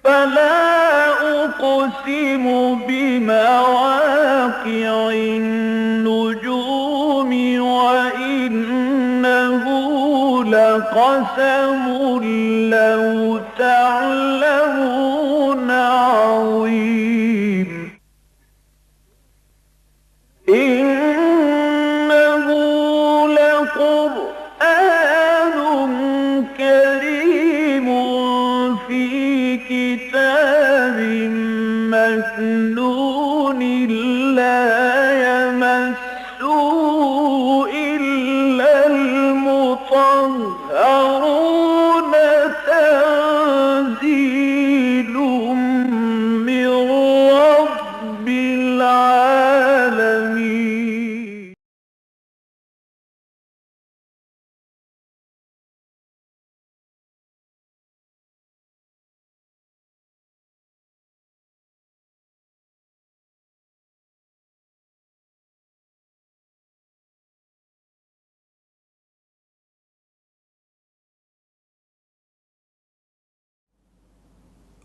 فلا أقسم بمواقع النجوم وإنه لقسم لو تعلمون عظيم إنه لقرآن كريم في كتاب مكنون لا يمسه إلا المطهرون تنزيل من رب العالمين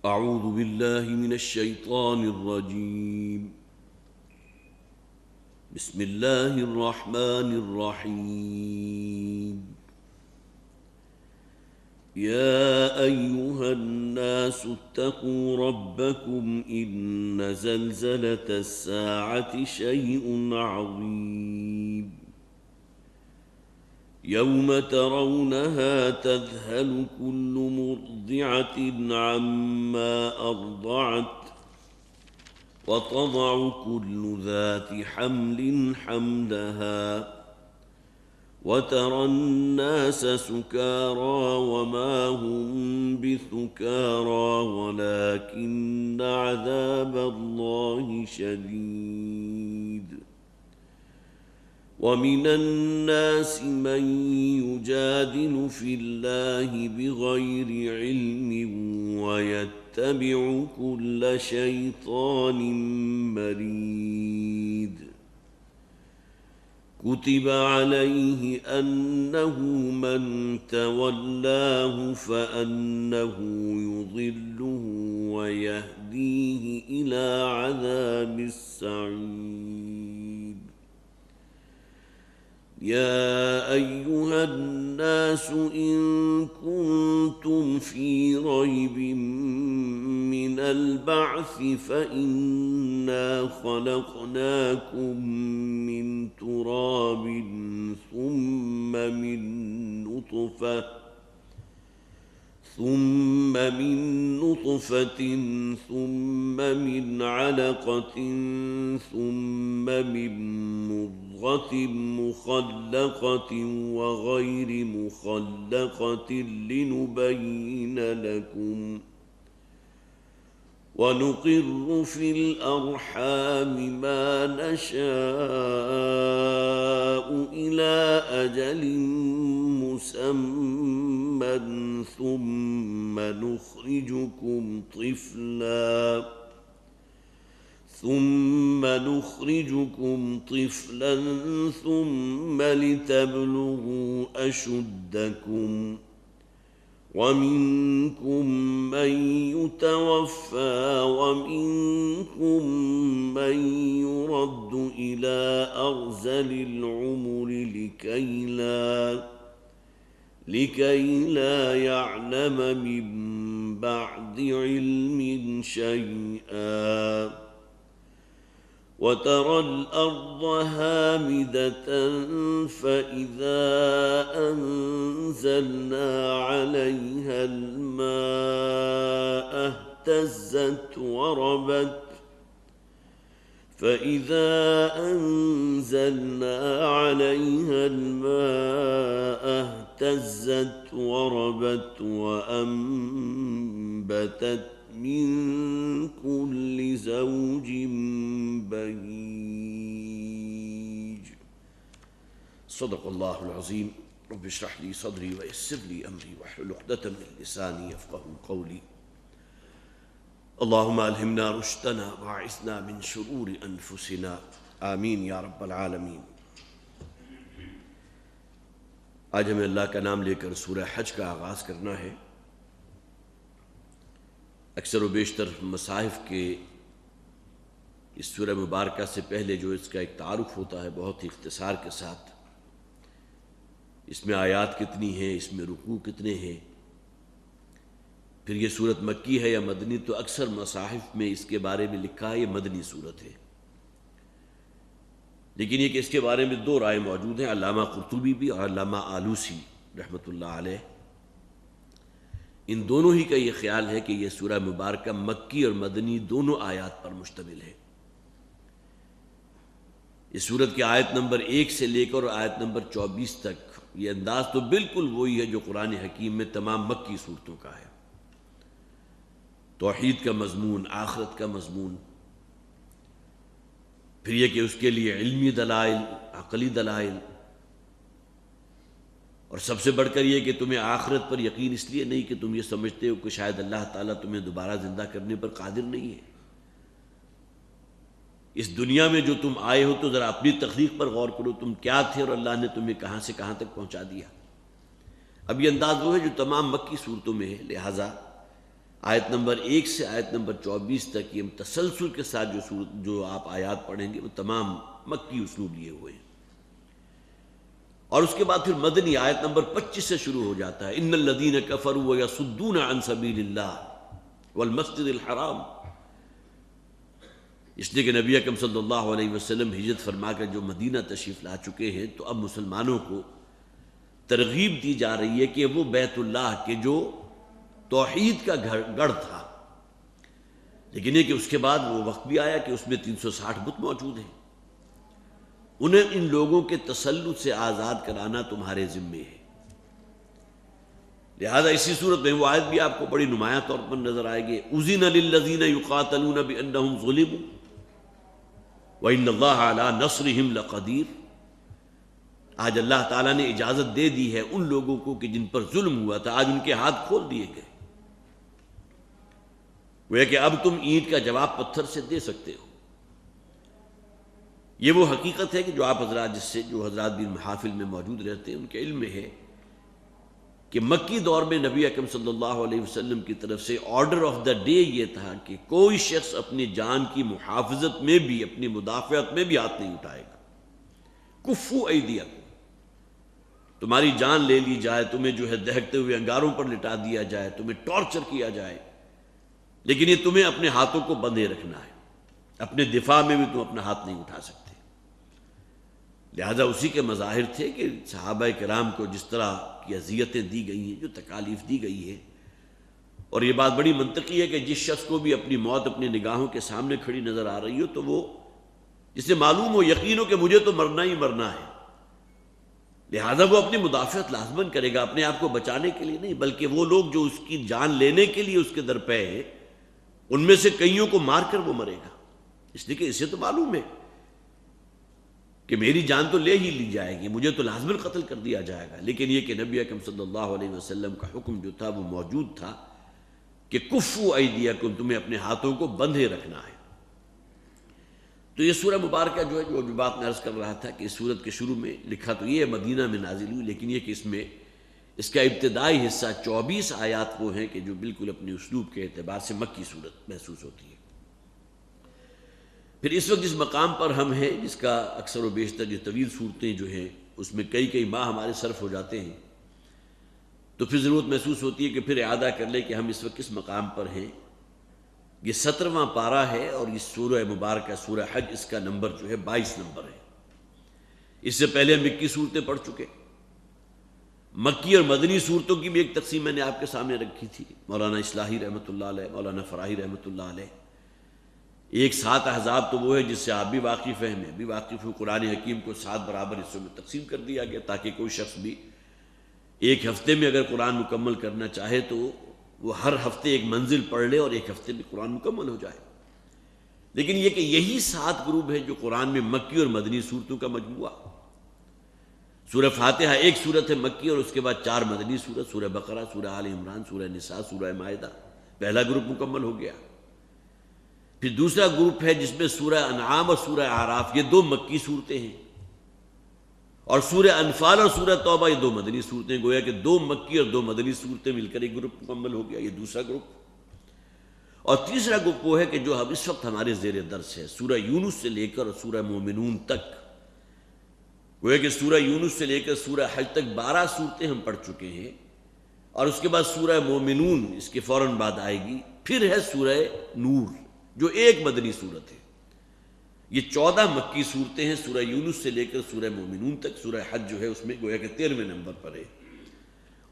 أعوذ بالله من الشيطان الرجيم. بسم الله الرحمن الرحيم. يا أيها الناس اتقوا ربكم إن زلزلة الساعة شيء عظيم يوم ترونها تذهل كل مرضعة عما أرضعت وتضع كل ذات حمل حملها وترى الناس سكارى وما هم بسكارى ولكن عذاب الله شديد ومن الناس من يجادل في الله بغير علم ويتبع كل شيطان مريد كتب عليه أنه من تولاه فأنه يضله ويهديه إلى عذاب السعير. يا أيها الناس إن كنتم في ريب من البعث فإنا خلقناكم من تراب ثم من نطفة ثم من علقة ثم من مضغة مخلقة وغير مخلقة لنبين لكم ونقر في الأرحام ما نشاء إلى أجل مسمى ثم نخرجكم طفلا ثم لتبلغوا أشدكم ومنكم من يتوفى ومنكم من يرد إلى أرذل العمر لكي لا يعلم من بعد علم شيئا وترى الأرض هامدة فإذا أنزلنا عليها الماء اهتزت وربت وأنبتت من كل زوج بهيج. صدق الله العظيم. رب اشرح لي صدري ويسر لي أمري واحلل عقدة من لساني يفقهوا قولي. اللهم ألهمنا رشدنا واعصمنا من شرور أنفسنا آمین یا رب العالمین۔ آج ہمیں اللہ کا نام لے کر سورہ حج کا آغاز کرنا ہے۔ اکثر و بیشتر مصاحف کے اس سورہ مبارکہ سے پہلے جو اس کا ایک تعارف ہوتا ہے بہت ہی اختصار کے ساتھ، اس میں آیات کتنی ہیں، اس میں رکوع کتنے ہیں، پھر یہ سورت مکی ہے یا مدنی، تو اکثر مصاحف میں اس کے بارے میں لکھا ہے یہ مدنی سورت ہے، لیکن یہ کہ اس کے بارے میں دو رائے موجود ہیں، علامہ قرطبی بھی اور علامہ آلوسی رحمۃ اللہ علیہ، ان دونوں ہی کا یہ خیال ہے کہ یہ سورہ مبارکہ مکی اور مدنی دونوں آیات پر مشتمل ہے۔ اس سورت کی آیت نمبر 1 سے لے کر آیت نمبر 24 تک یہ انداز تو بالکل وہی ہے جو قرآن حکیم میں تمام مکی صورتوں کا ہے، توحید کا مضمون، آخرت کا مضمون، پھر یہ کہ اس کے لیے علمی دلائل، عقلی دلائل، اور سب سے بڑھ کر یہ کہ تمہیں آخرت پر یقین اس لیے نہیں کہ تم یہ سمجھتے ہو کہ شاید اللہ تعالیٰ تمہیں دوبارہ زندہ کرنے پر قادر نہیں ہے۔ اس دنیا میں جو تم آئے ہو تو ذرا اپنی تخلیق پر غور کرو، تم کیا تھے اور اللہ نے تمہیں کہاں سے کہاں تک پہنچا دیا۔ اب یہ انداز وہ ہے جو تمام مکی صورتوں میں ہے، لہٰذا آیت نمبر 1 سے آیت نمبر 24 تک یہ تسلسل کے ساتھ جو آپ آیات پڑھیں گے وہ تمام مکی اسلوب لیے ہوئے ہیں، اور اس کے بعد پھر مدنی آیت نمبر 25 سے شروع ہو جاتا ہے، ان الذین کفروا ویصدون عن سبیل اللہ والمسجد الحرام، اس لیے کہ نبی اکرم صلی اللہ علیہ وسلم ہجرت فرما کر جو مدینہ تشریف لا چکے ہیں، تو اب مسلمانوں کو ترغیب دی جا رہی ہے کہ وہ بیت اللہ کے جو توحید کا گڑھ تھا، لیکن یہ کہ اس کے بعد وہ وقت بھی آیا کہ اس میں 360 بت موجود ہیں، انہیں ان لوگوں کے تسلط سے آزاد کرانا تمہارے ذمے ہے۔ لہذا اسی صورت میں وہ آیت بھی آپ کو بڑی نمایاں طور پر نظر آئے گی، اذن للذین یقاتلون بانہم ظلموا وان اللہ علی نصرہم لقدیر، آج اللہ تعالیٰ نے اجازت دے دی ہے ان لوگوں کو کہ جن پر ظلم ہوا تھا، آج ان کے ہاتھ کھول دیے گئے، وہ کہ اب تم اینٹ کا جواب پتھر سے دے سکتے ہو۔ یہ وہ حقیقت ہے کہ جو آپ حضرات جو حضرات بھی محافل میں موجود رہتے ہیں ان کے علم میں ہے کہ مکی دور میں نبی اکرم صلی اللہ علیہ وسلم کی طرف سے آرڈر آف دا ڈے یہ تھا کہ کوئی شخص اپنی جان کی محافظت میں بھی، اپنی مدافعت میں بھی ہاتھ نہیں اٹھائے گا۔ کفو ایدیکم، تمہاری جان لے لی جائے، تمہیں جو ہے دہکتے ہوئے انگاروں پر لٹا دیا جائے، تمہیں ٹارچر کیا جائے، لیکن یہ تمہیں اپنے ہاتھوں کو بندھے رکھنا ہے، اپنے دفاع میں بھی تم اپنا ہاتھ نہیں اٹھا سکتے۔ لہذا اسی کے مظاہر تھے کہ صحابہ کرام کو جس طرح کی اذیتیں دی گئی ہیں، جو تکالیف دی گئی ہے، اور یہ بات بڑی منطقی ہے کہ جس شخص کو بھی اپنی موت اپنی نگاہوں کے سامنے کھڑی نظر آ رہی ہو تو وہ جسے معلوم ہو، یقین ہو کہ مجھے تو مرنا ہی مرنا ہے، لہذا وہ اپنی مدافعت لازماً کرے گا، اپنے آپ کو بچانے کے لیے نہیں، بلکہ وہ لوگ جو اس کی جان لینے کے لیے اس کے در پہ ہیں ان میں سے کئیوں کو مار کر وہ مرے گا، اس لیے کہ اسے تو معلوم ہے کہ میری جان تو لے ہی لی جائے گی، مجھے تو لازماً قتل کر دیا جائے گا، لیکن یہ کہ نبی اکرم صلی اللہ علیہ وسلم کا حکم جو تھا وہ موجود تھا کہ کفو ایدیکم، تمہیں اپنے ہاتھوں کو بندھے رکھنا ہے۔ تو یہ سورہ مبارکہ جو ہے، جو بات میں عرض کر رہا تھا کہ اس سورت کے شروع میں لکھا تو یہ مدینہ میں نازل ہوئی، لیکن یہ کہ اس میں اس کا ابتدائی حصہ 24 آیات وہ ہیں کہ جو بالکل اپنے اسلوب کے اعتبار سے مکی صورت محسوس ہوتی ہے۔ پھر اس وقت جس مقام پر ہم ہیں، جس کا اکثر و بیشتر جو طویل صورتیں جو ہیں اس میں کئی ماہ ہمارے صرف ہو جاتے ہیں، تو پھر ضرورت محسوس ہوتی ہے کہ پھر اعادہ کر لیں کہ ہم اس وقت کس مقام پر ہیں۔ یہ 17واں پارہ ہے اور اس سورہ مبارکہ سورہ حج اس کا نمبر جو ہے 22 نمبر ہے۔ اس سے پہلے ہم 21 صورتیں پڑھ چکے، مکی اور مدنی صورتوں کی بھی ایک تقسیم میں نے آپ کے سامنے رکھی تھی، مولانا اصلاحی رحمۃ اللہ علیہ، مولانا فراحی رحمۃ اللہ علیہ۔ ایک 7 احزاب تو وہ ہے جس سے آپ بھی واقف ہیں، میں بھی واقف ہوں، قرآن حکیم کو 7 برابر حصوں میں تقسیم کر دیا گیا تاکہ کوئی شخص بھی ایک ہفتے میں اگر قرآن مکمل کرنا چاہے تو وہ ہر ہفتے ایک منزل پڑھ لے اور ایک ہفتے میں قرآن مکمل ہو جائے۔ لیکن یہ کہ یہی 7 گروپ ہیں جو قرآن میں مکی اور مدنی صورتوں کا مجموعہ۔ سورہ فاتحہ ایک صورت ہے مکی اور اس کے بعد 4 مدنی صورت، سورہ بقرہ، سورہ آل عمران، سورہ نساء، سورہ مائدہ، پہلا گروپ مکمل ہو گیا۔ پھر دوسرا گروپ ہے جس میں سورہ انعام اور سورہ اعراف یہ 2 مکی صورتیں ہیں، اور سورہ انفال اور سورہ توبہ یہ 2 مدنی صورتیں، گویا کہ 2 مکی اور 2 مدنی صورتیں مل کر ایک گروپ مکمل ہو گیا، یہ دوسرا گروپ۔ اور تیسرا گروپ وہ ہے کہ جو اب اس وقت ہمارے زیر درس ہے، سورہ یونس سے لے کر سورہ مومنون تک. وہ ہے کہ سورہ یونس سے لے کر سورہ حج تک 12 صورتیں ہم پڑھ چکے ہیں، اور اس کے بعد سورہ مومنون اس کے فوراً بعد آئے گی. پھر ہے سورہ نور جو ایک مدنی صورت ہے. یہ 14 مکی صورتیں ہیں سورہ یونس سے لے کر سورہ مومنون تک. سورہ حج جو ہے اس میں گویا کہ 13ویں نمبر پر ہے،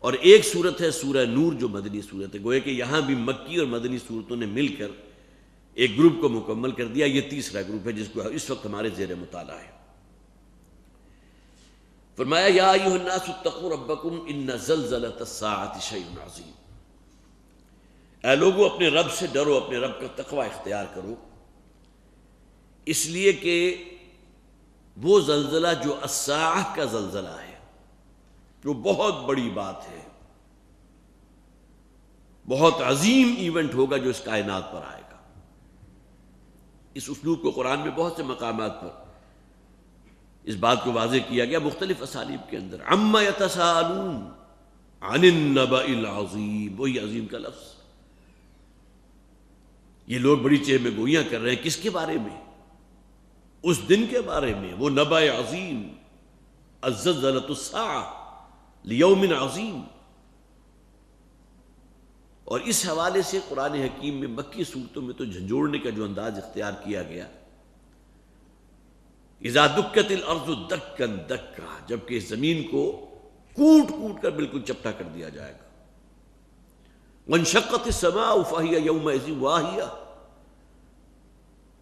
اور ایک صورت ہے سورہ نور جو مدنی صورت ہے. گویا کہ یہاں بھی مکی اور مدنی صورتوں نے مل کر ایک گروپ کو مکمل کر دیا. یہ تیسرا گروپ ہے جس کو اس وقت ہمارے زیر مطالعہ ہے. فرمایا یا ایھا الناس اتقوا ربکم ان زلزلۃ الساعۃ شیء عظیم. اے لوگو اپنے رب سے ڈرو، اپنے رب کا تقوی اختیار کرو، اس لیے کہ وہ زلزلہ جو الساعہ کا زلزلہ ہے، جو بہت بڑی بات ہے، بہت عظیم ایونٹ ہوگا جو اس کائنات پر آئے گا. اس اسلوب کو قرآن میں بہت سے مقامات پر اس بات کو واضح کیا گیا مختلف اسالیب کے اندر. عما یتساءلون عن النبأ العظیم، وہی عظیم کا لفظ. یہ لوگ بڑی چہمہ گوئیاں کر رہے ہیں کس کے بارے میں؟ اس دن کے بارے میں، وہ نبأ عظیم، الزلزلۃ الساعہ لیوم عظیم. اور اس حوالے سے قرآن حکیم میں مکی صورتوں میں تو جھنجھوڑنے کا جو انداز اختیار کیا گیا، اذا دکت الارض دکا دکا، جبکہ زمین کو کوٹ کوٹ کر بالکل چپٹا کر دیا جائے گا. وانشقت السماء فہی یومئذ واہیہ،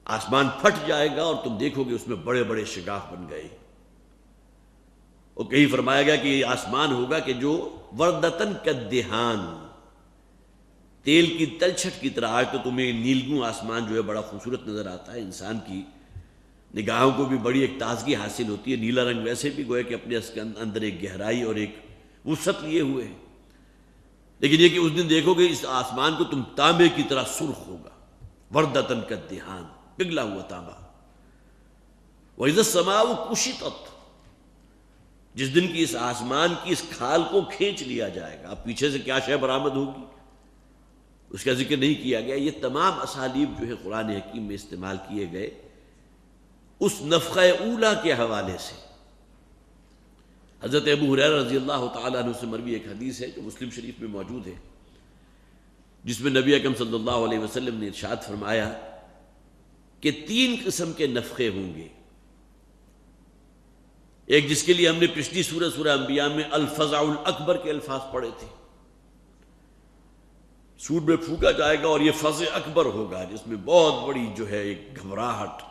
آسمان پھٹ جائے گا اور تم دیکھو گے اس میں بڑے بڑے شگاف بن گئے. اور کہیں فرمایا گیا کہ یہ آسمان ہوگا کہ جو وردتن کالدہان، تیل کی تلچھٹ کی طرح. آج تو تمہیں نیلگوں آسمان جو ہے بڑا خوبصورت نظر آتا ہے، انسان کی نگاہوں کو بھی بڑی ایک تازگی حاصل ہوتی ہے. نیلا رنگ ویسے بھی گویا کہ اپنے اس کے اندر ایک گہرائی اور ایک وسعت لیے ہوئے ہے. لیکن یہ کہ اس دن دیکھو گے اس آسمان کو تم تانبے کی طرح سرخ ہوگا، وردتن کالدہان، پگھلا ہوا تانبا. وَإِذَا السَّمَاءُ كُشِطَتْ، جس دن کی اس آسمان کی اس کھال کو کھینچ لیا جائے گا. اب پیچھے سے کیا شے برآمد ہوگی اس کا ذکر نہیں کیا گیا. یہ تمام اسالیب جو ہے قرآن حکیم میں استعمال کیے گئے اس نفخہ اولا کے حوالے سے. حضرت ابو ہریرہ رضی اللہ تعالیٰ عنہ سے مروی ایک حدیث ہے جو مسلم شریف میں موجود ہے، جس میں نبی اکرم صلی اللہ علیہ وسلم نے ارشاد فرمایا کہ 3 قسم کے نفخے ہوں گے. ایک جس کے لیے ہم نے پچھلی سورہ انبیاء میں الفزع الاکبر کے الفاظ پڑھے تھے. سور میں پھونکا جائے گا اور یہ فزع اکبر ہوگا جس میں بہت بڑی جو ہے ایک گھبراہٹ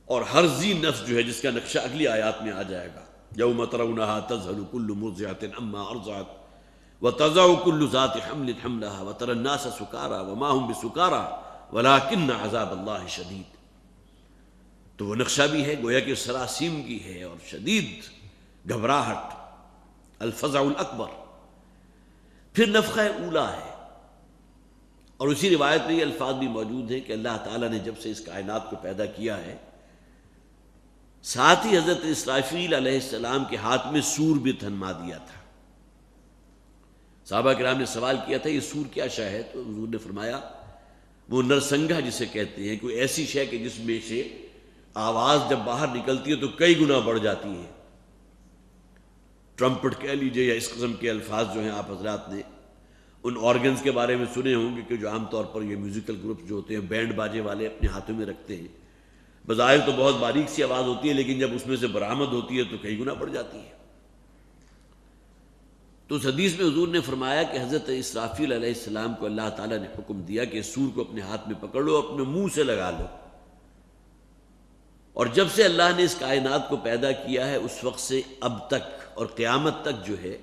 اور ہرزی نفس جو ہے، جس کا نقشہ اگلی آیات میں آ جائے گا. یوم ترونہا تذہل کل مرضعۃ عما ارضعت وتضع کل ذات حمل حملها وتری الناس سکارى وما هم بسکارى ولکن عذاب اللہ شدید. تو وہ نقشہ بھی ہے گویا کہ سراسیمگی ہے اور شدید گھبراہٹ، الفزع الاکبر. پھر نفخہ اولا ہے، اور اسی روایت میں یہ الفاظ بھی موجود ہیں کہ اللہ تعالیٰ نے جب سے اس کائنات کو پیدا کیا ہے، ساتھ ہی حضرت اسرافیل علیہ السلام کے ہاتھ میں سور بھی تھنما دیا تھا. صحابہ کرام نے سوال کیا تھا یہ سور کیا شے ہے؟ تو حضور نے فرمایا وہ نرسنگا جسے کہتے ہیں، کوئی ایسی شے کہ جس میں سے آواز جب باہر نکلتی ہے تو کئی گنا بڑھ جاتی ہے. ٹرمپٹ کہہ لیجئے یا اس قسم کے الفاظ جو ہیں آپ حضرات نے ان آرگنز کے بارے میں سنے ہوں گے کہ جو عام طور پر یہ میوزیکل گروپس جو ہوتے ہیں بینڈ باجے والے اپنے ہاتھوں میں رکھتے ہیں. بظاہر تو بہت باریک سی آواز ہوتی ہے لیکن جب اس میں سے برآمد ہوتی ہے تو کئی گنا بڑھ جاتی ہے. تو اس حدیث میں حضور نے فرمایا کہ حضرت اسرافیل علیہ السلام کو اللہ تعالیٰ نے حکم دیا کہ سور کو اپنے ہاتھ میں پکڑ لو اور اپنے منہ سے لگا لو. اور جب سے اللہ نے اس کائنات کو پیدا کیا ہے اس وقت سے اب تک اور قیامت تک جو ہے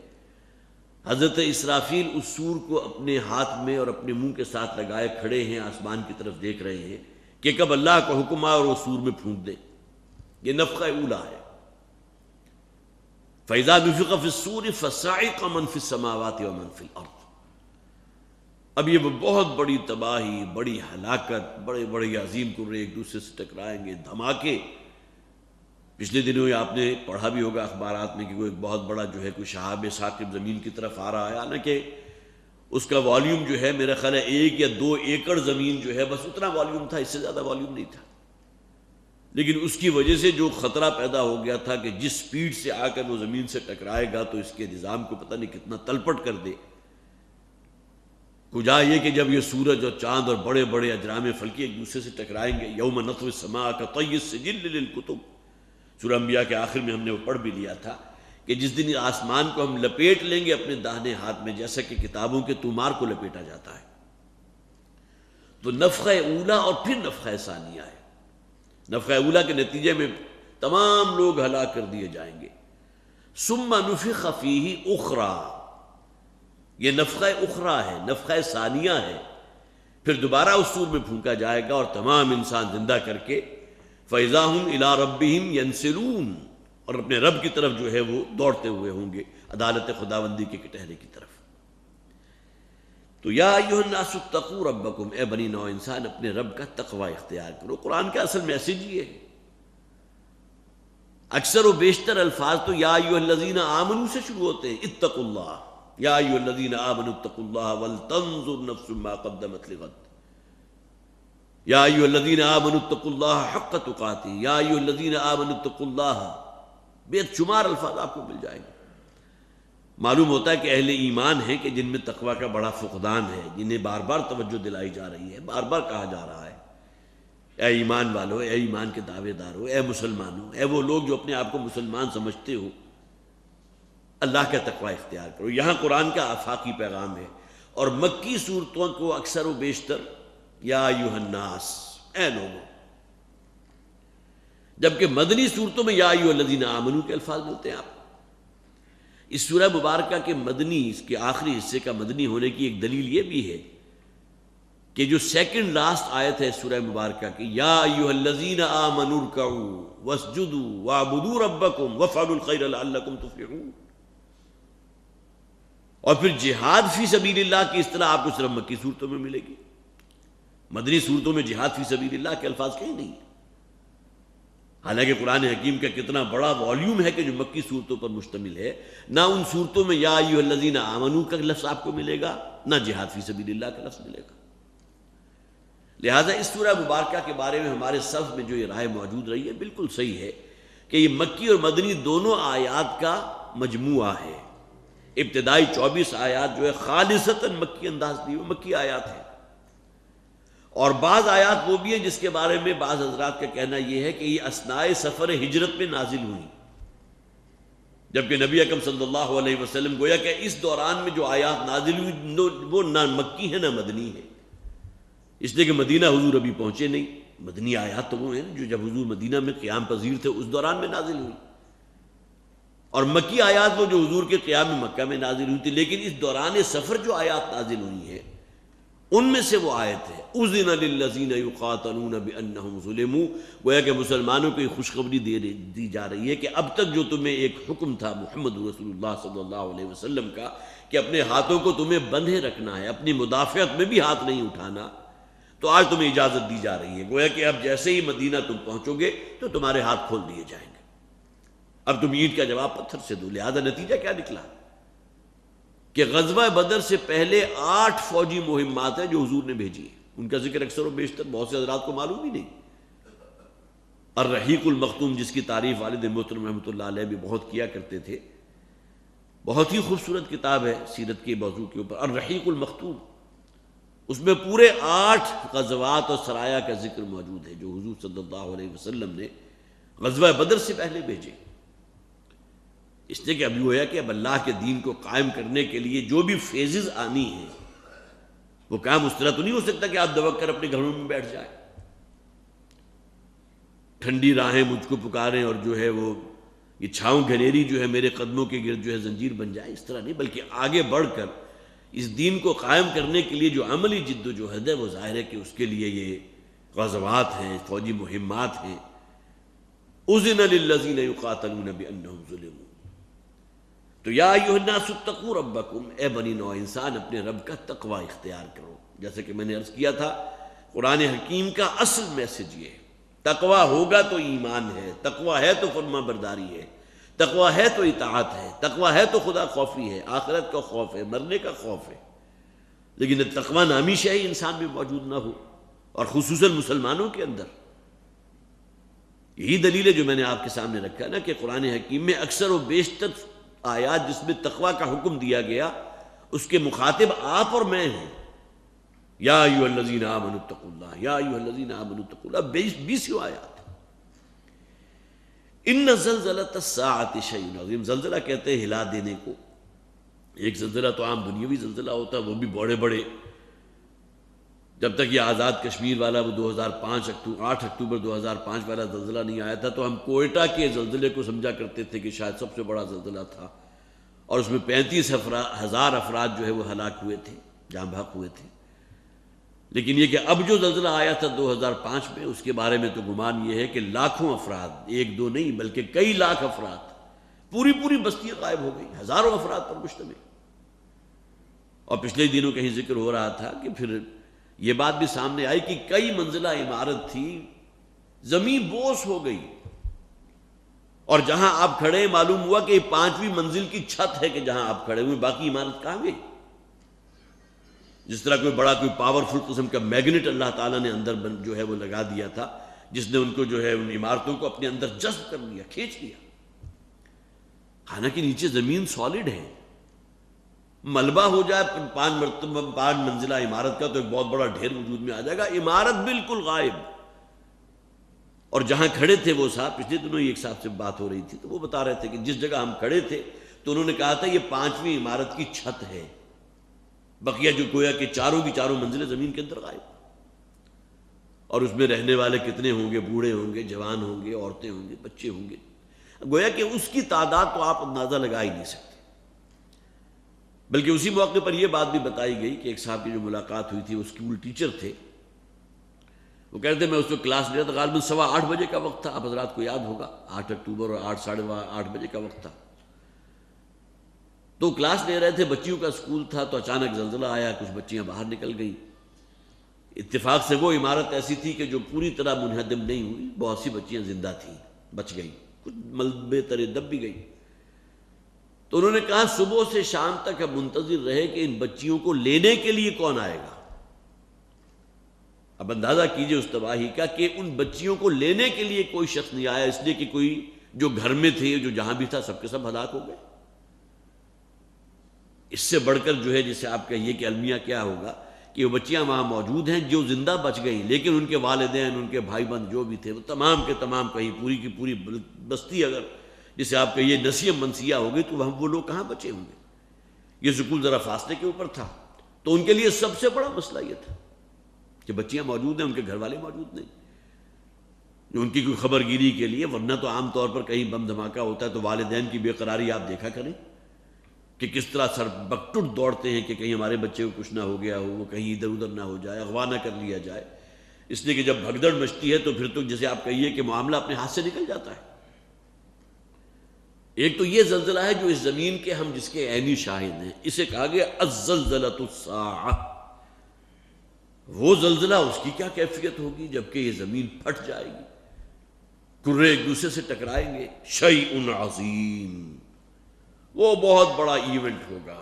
حضرت اسرافیل اس سور کو اپنے ہاتھ میں اور اپنے منہ کے ساتھ لگائے کھڑے ہیں، آسمان کی طرف دیکھ رہے ہیں کہ کب اللہ کا حکم آئے اور وہ سور میں پھونک دے. یہ نفخہ اولا ہے. فَإِذَا نُفِخَ فِي الصُّورِ فَصَعِقَ مَنْ فِي السَّمَاوَاتِ وَمَنْ فِي الْأَرْضِ. اب یہ بہت بڑی تباہی، بڑی ہلاکت، بڑے بڑے عظیم کرے ایک دوسرے سے ٹکرائیں گے، دھماکے. پچھلے دنوں آپ نے پڑھا بھی ہوگا اخبارات میں کہ وہ ایک بہت بڑا جو ہے کوئی شہاب ثاقب زمین کی طرف آ رہا ہے، حالانکہ اس کا والیوم جو ہے میرا خیال ہے 1 یا 2 ایکڑ زمین جو ہے بس اتنا والیوم تھا، اس سے زیادہ والیوم نہیں تھا، لیکن اس کی وجہ سے جو خطرہ پیدا ہو گیا تھا کہ جس سپیڈ سے آ کر وہ زمین سے ٹکرائے گا تو اس کے نظام کو پتہ نہیں کتنا تلپٹ کر دے۔ کجا یہ کہ جب یہ سورج اور چاند اور بڑے بڑے اجرام فلکی ایک دوسرے سے ٹکرائیں گے، یوم نطوی السماء کطی السجل للکتب، سورہ انبیاء کے آخر میں ہم نے وہ پڑھ بھی لیا تھا کہ جس دن آسمان کو ہم لپیٹ لیں گے اپنے داہنے ہاتھ میں، جیسا کہ کتابوں کے طومار کو لپیٹا جاتا ہے، تو نفخہ اولا اور پھر نفخہ ثانیہ ہے۔ نفخہ اولا کے نتیجے میں تمام لوگ ہلاک کر دیے جائیں گے۔ ثم نفخ فیہ اخری، یہ نفخہ اخری ہے، نفخہ ثانیہ ہے، پھر دوبارہ اس سور میں پھونکا جائے گا اور تمام انسان زندہ کر کے فَإِذَا هُمْ إِلَىٰ رَبِّهِمْ يَنْسِلُونَ، اور اپنے رب کی طرف جو ہے وہ دوڑتے ہوئے ہوں گے، عدالت خداوندی کے کٹہرے کی طرف۔ تو یا ایھا الناس اتقوا ربکم، اے بنی نوع انسان اپنے رب کا تقوی اختیار کرو۔ قرآن کا اصل میسج یہ ہے، اکثر و بیشتر الفاظ تو یا ایھا الذین آمنوا سے شروع ہوتے ہیں، اتقوا اللہ، یا ایھا الذین آمنوا اتقوا اللہ ولتنظر نفس ما قدمت لغد، یا ایھا الذین آمنوا اتقوا اللہ حق تقاتہ، یا ایھا الذین آمنوا اتقوا اللہ، بے شمار الفاظ آپ کو مل جائیں گے۔ معلوم ہوتا ہے کہ اہل ایمان ہیں کہ جن میں تقوی کا بڑا فقدان ہے، جنہیں بار بار توجہ دلائی جا رہی ہے، بار بار کہا جا رہا ہے اے ایمان والو، اے ایمان کے دعوے دارو، اے مسلمانوں، اے وہ لوگ جو اپنے آپ کو مسلمان سمجھتے ہو، اللہ کا تقوی اختیار کرو۔ یہاں قرآن کا آفاقی پیغام ہے، اور مکی صورتوں کو اکثر و بیشتر یا ایھا الناس، اے لوگوں، جبکہ مدنی صورتوں میں یا ایھا الذین آمنوا کے الفاظ ملتے ہیں۔ آپ اس سورہ مبارکہ کے مدنی، اس کے آخری حصے کا مدنی ہونے کی ایک دلیل یہ بھی ہے کہ جو سیکنڈ لاسٹ آیت ہے سورہ مبارکہ کی، یا ایھا الذین آمنوا ارکعوا واسجدوا واعبدوا ربکم وافعلوا الخیر لعلکم تفلحون، اور پھر جہاد فی سبیل اللہ کی اصطلاح آپ کو صرف مکی صورتوں میں ملے گی، مدنی صورتوں میں جہاد فی سبیل اللہ کے الفاظ کہیں نہیں۔ حالانکہ قرآن حکیم کا کتنا بڑا والیوم ہے کہ جو مکی صورتوں پر مشتمل ہے، نہ ان صورتوں میں یا ایھا الذین آمنوا کا لفظ آپ کو ملے گا، نہ جہاد فی سبیل اللہ کا لفظ ملے گا۔ لہٰذا اس سورہ مبارکہ کے بارے میں ہمارے صف میں جو یہ رائے موجود رہی ہے بالکل صحیح ہے کہ یہ مکی اور مدنی دونوں آیات کا مجموعہ ہے۔ ابتدائی 24 آیات جو ہے خالصتاً مکی انداز دی ہوئی مکی آیات ہیں، اور بعض آیات وہ بھی ہیں جس کے بارے میں بعض حضرات کا کہنا یہ ہے کہ یہ اثناء سفر ہجرت میں نازل ہوئی، جبکہ نبی اکرم صلی اللہ علیہ وسلم گویا کہ اس دوران میں جو آیات نازل ہوئی وہ نہ مکی ہے نہ مدنی ہے، اس لیے کہ مدینہ حضور ابھی پہنچے نہیں۔ مدنی آیات تو وہ ہیں جو جب حضور مدینہ میں قیام پذیر تھے اس دوران میں نازل ہوئی، اور مکی آیات وہ جو حضور کے قیام مکہ میں نازل ہوئی تھی، لیکن اس دوران سفر جو آیات نازل ہوئی ہیں ان میں سے وہ آیت ہے اذن للذین یقاتلون بانہم ظلموا، گویا کہ مسلمانوں کو یہ خوشخبری دی جا رہی ہے کہ اب تک جو تمہیں ایک حکم تھا محمد رسول اللہ صلی اللہ علیہ وسلم کا کہ اپنے ہاتھوں کو تمہیں بندھے رکھنا ہے، اپنی مدافعت میں بھی ہاتھ نہیں اٹھانا، تو آج تمہیں اجازت دی جا رہی ہے۔ گویا کہ اب جیسے ہی مدینہ تم پہنچو گے تو تمہارے ہاتھ کھول دیے جائیں گے، اب تم اینٹ کا جواب پتھر سے دو۔ لہذا نتیجہ کیا نکلا کہ غزوہ بدر سے پہلے 8 فوجی مہمات ہیں جو حضور نے بھیجی، ان کا ذکر اکثر و بیشتر بہت سے حضرات کو معلوم ہی نہیں۔ الرحیق المختوم، جس کی تعریف والد محترم رحمۃ اللہ علیہ بھی بہت کیا کرتے تھے، بہت ہی خوبصورت کتاب ہے سیرت کے موضوع کے اوپر، الرحیق المختوم، اس میں پورے 8 غزوات اور سرایا کا ذکر موجود ہے جو حضور صلی اللہ علیہ وسلم نے غزوہ بدر سے پہلے بھیجے، اس لیے کہ اب یہ ہوا کہ اب اللہ کے دین کو قائم کرنے کے لیے جو بھی فیزز آنی ہیں وہ کام اس طرح تو نہیں ہو سکتا کہ آپ دبک کر اپنے گھروں میں بیٹھ جائیں، ٹھنڈی راہیں مجھ کو پکاریں اور جو ہے وہ یہ چھاؤں گھنیری جو ہے میرے قدموں کے گرد جو ہے زنجیر بن جائے، اس طرح نہیں، بلکہ آگے بڑھ کر اس دین کو قائم کرنے کے لیے جو عملی جد و جہد ہے وہ ظاہر ہے کہ اس کے لیے یہ غزوات ہیں، فوجی مہمات ہیں۔ اذن للذین یقاتلون بانہم ظلموا، تو یا ایھا الناس اتقوا ربکم، اے بنی نوع انسان اپنے رب کا تقوی اختیار کرو۔ جیسے کہ میں نے عرض کیا تھا قرآن حکیم کا اصل میسج یہ ہے، تقوی ہوگا تو ایمان ہے، تقوی ہے تو فرما برداری ہے، تقوی ہے تو اطاعت ہے، تقوی ہے تو خدا خوفی ہے، آخرت کا خوف ہے، مرنے کا خوف ہے۔ لیکن تقوی نامی شے ہی انسان میں موجود نہ ہو، اور خصوصاً مسلمانوں کے اندر. یہی دلیل ہے جو میں نے آپ کے سامنے رکھا نا کہ قرآن حکیم میں اکثر و بیشتر آیات جس میں تقوی کا حکم دیا گیا اس کے مخاطب آپ اور میں ہیں. یا ایھا الذین آمنوا اتقوا اللہ، یا ایھا الذین آمنوا اتقوا اللہ، 20 آیات. ان زلزلۃ الساعۃ شیء عظیم، زلزلہ کہتے ہیں ہلا دینے کو. ایک زلزلہ تو عام دنیاوی زلزلہ ہوتا ہے، وہ بھی بڑے بڑے. جب تک یہ آزاد کشمیر والا وہ 8 اکتوبر 2005 والا زلزلہ نہیں آیا تھا تو ہم کوئٹہ کے زلزلے کو سمجھا کرتے تھے کہ شاید سب سے بڑا زلزلہ تھا، اور اس میں 35,000 افراد جو ہے وہ ہلاک ہوئے تھے، جاں بحق ہوئے تھے. لیکن یہ کہ اب جو زلزلہ آیا تھا 2005 میں، اس کے بارے میں تو گمان یہ ہے کہ لاکھوں افراد، ایک دو نہیں بلکہ کئی لاکھ افراد، پوری بستیاں غائب ہو گئی، ہزاروں افراد پر مشتمل. اور پچھلے دنوں کہیں ذکر ہو رہا تھا کہ پھر یہ بات بھی سامنے آئی کہ کئی منزلہ عمارت تھی، زمین بوس ہو گئی، اور جہاں آپ کھڑے معلوم ہوا کہ 5ویں منزل کی چھت ہے کہ جہاں آپ کھڑے ہوئے، باقی عمارت کہاں گئی. جس طرح کوئی بڑا کوئی پاورفل قسم کا میگنیٹ اللہ تعالیٰ نے اندر جو ہے وہ لگا دیا تھا، جس نے ان کو جو ہے ان عمارتوں کو اپنے اندر جذب کر لیا، کھینچ لیا. حالانکہ نیچے زمین سالڈ ہے، ملبہ ہو جائے 5 منزلہ عمارت کا تو ایک بہت بڑا ڈھیر وجود میں آ جائے گا، عمارت بالکل غائب. اور جہاں کھڑے تھے وہ صاحب، پچھلے دنوں ایک صاحب سے بات ہو رہی تھی تو وہ بتا رہے تھے کہ جس جگہ ہم کھڑے تھے تو انہوں نے کہا تھا یہ 5ویں عمارت کی چھت ہے، بقیہ جو گویا کہ چاروں کی چاروں منزلیں زمین کے اندر غائب. اور اس میں رہنے والے کتنے ہوں گے، بوڑھے ہوں گے، جوان ہوں گے، عورتیں ہوں گے، بچے ہوں گے، گویا کہ اس کی تعداد تو آپ اندازہ لگا ہی نہیں سکتے. بلکہ اسی موقع پر یہ بات بھی بتائی گئی کہ ایک صاحب کی جو ملاقات ہوئی تھی، وہ اسکول ٹیچر تھے، وہ کہتے ہیں میں اس کو کلاس لیا تھا، غالباً 8:15 بجے کا وقت تھا، آپ حضرات کو یاد ہوگا 8 اکتوبر اور 8:30 بجے کا وقت تھا. تو کلاس لے رہے تھے، بچیوں کا اسکول تھا، تو اچانک زلزلہ آیا، کچھ بچیاں باہر نکل گئیں. اتفاق سے وہ عمارت ایسی تھی کہ جو پوری طرح منہدم نہیں ہوئی، بہت سی بچیاں زندہ تھیں، بچ گئیں، کچھ ملبے ترے دب بھی گئی. تو انہوں نے کہا صبح سے شام تک اب منتظر رہے کہ ان بچیوں کو لینے کے لیے کون آئے گا. اب اندازہ کیجئے اس تباہی کا کہ ان بچیوں کو لینے کے لیے کوئی شخص نہیں آیا، اس لیے کہ کوئی جو گھر میں تھے، جو جہاں بھی تھا، سب کے سب ہلاک ہو گئے. اس سے بڑھ کر جو ہے جسے آپ کہیے کہ المیہ کیا ہوگا کہ وہ بچیاں وہاں موجود ہیں جو زندہ بچ گئیں، لیکن ان کے والدین، ان کے بھائی بند جو بھی تھے، وہ تمام کے تمام کہیں پوری کی پوری بستی اگر جسے آپ کہیے نسیم منسیہ ہو گئی تو وہ لوگ کہاں بچے ہوں گے. یہ سکول ذرا فاصلے کے اوپر تھا، تو ان کے لیے سب سے بڑا مسئلہ یہ تھا کہ بچیاں موجود ہیں، ان کے گھر والے موجود نہیں، ان کی کوئی خبر گیری کے لیے. ورنہ تو عام طور پر کہیں بم دھماکہ ہوتا ہے تو والدین کی بے قراری آپ دیکھا کریں کہ کس طرح سر بکٹٹ دوڑتے ہیں کہ کہیں ہمارے بچے کو کچھ نہ ہو گیا ہو، وہ کہیں ادھر ادھر نہ ہو جائے، اغوا نہ کر لیا جائے. اس لیے کہ جب بھگدڑ مچتی ہے تو پھر تو جسے آپ کہیے کہ معاملہ اپنے ہاتھ سے نکل جاتا ہے. ایک تو یہ زلزلہ ہے جو اس زمین کے ہم جس کے عینی شاہد ہیں، اسے کہا گیا الزلزلۃ الساعہ. وہ زلزلہ، اس کی کیا کیفیت ہوگی جبکہ یہ زمین پھٹ جائے گی، کرے ایک دوسرے سے ٹکرائیں گے. شیء عظیم، وہ بہت بڑا ایونٹ ہوگا،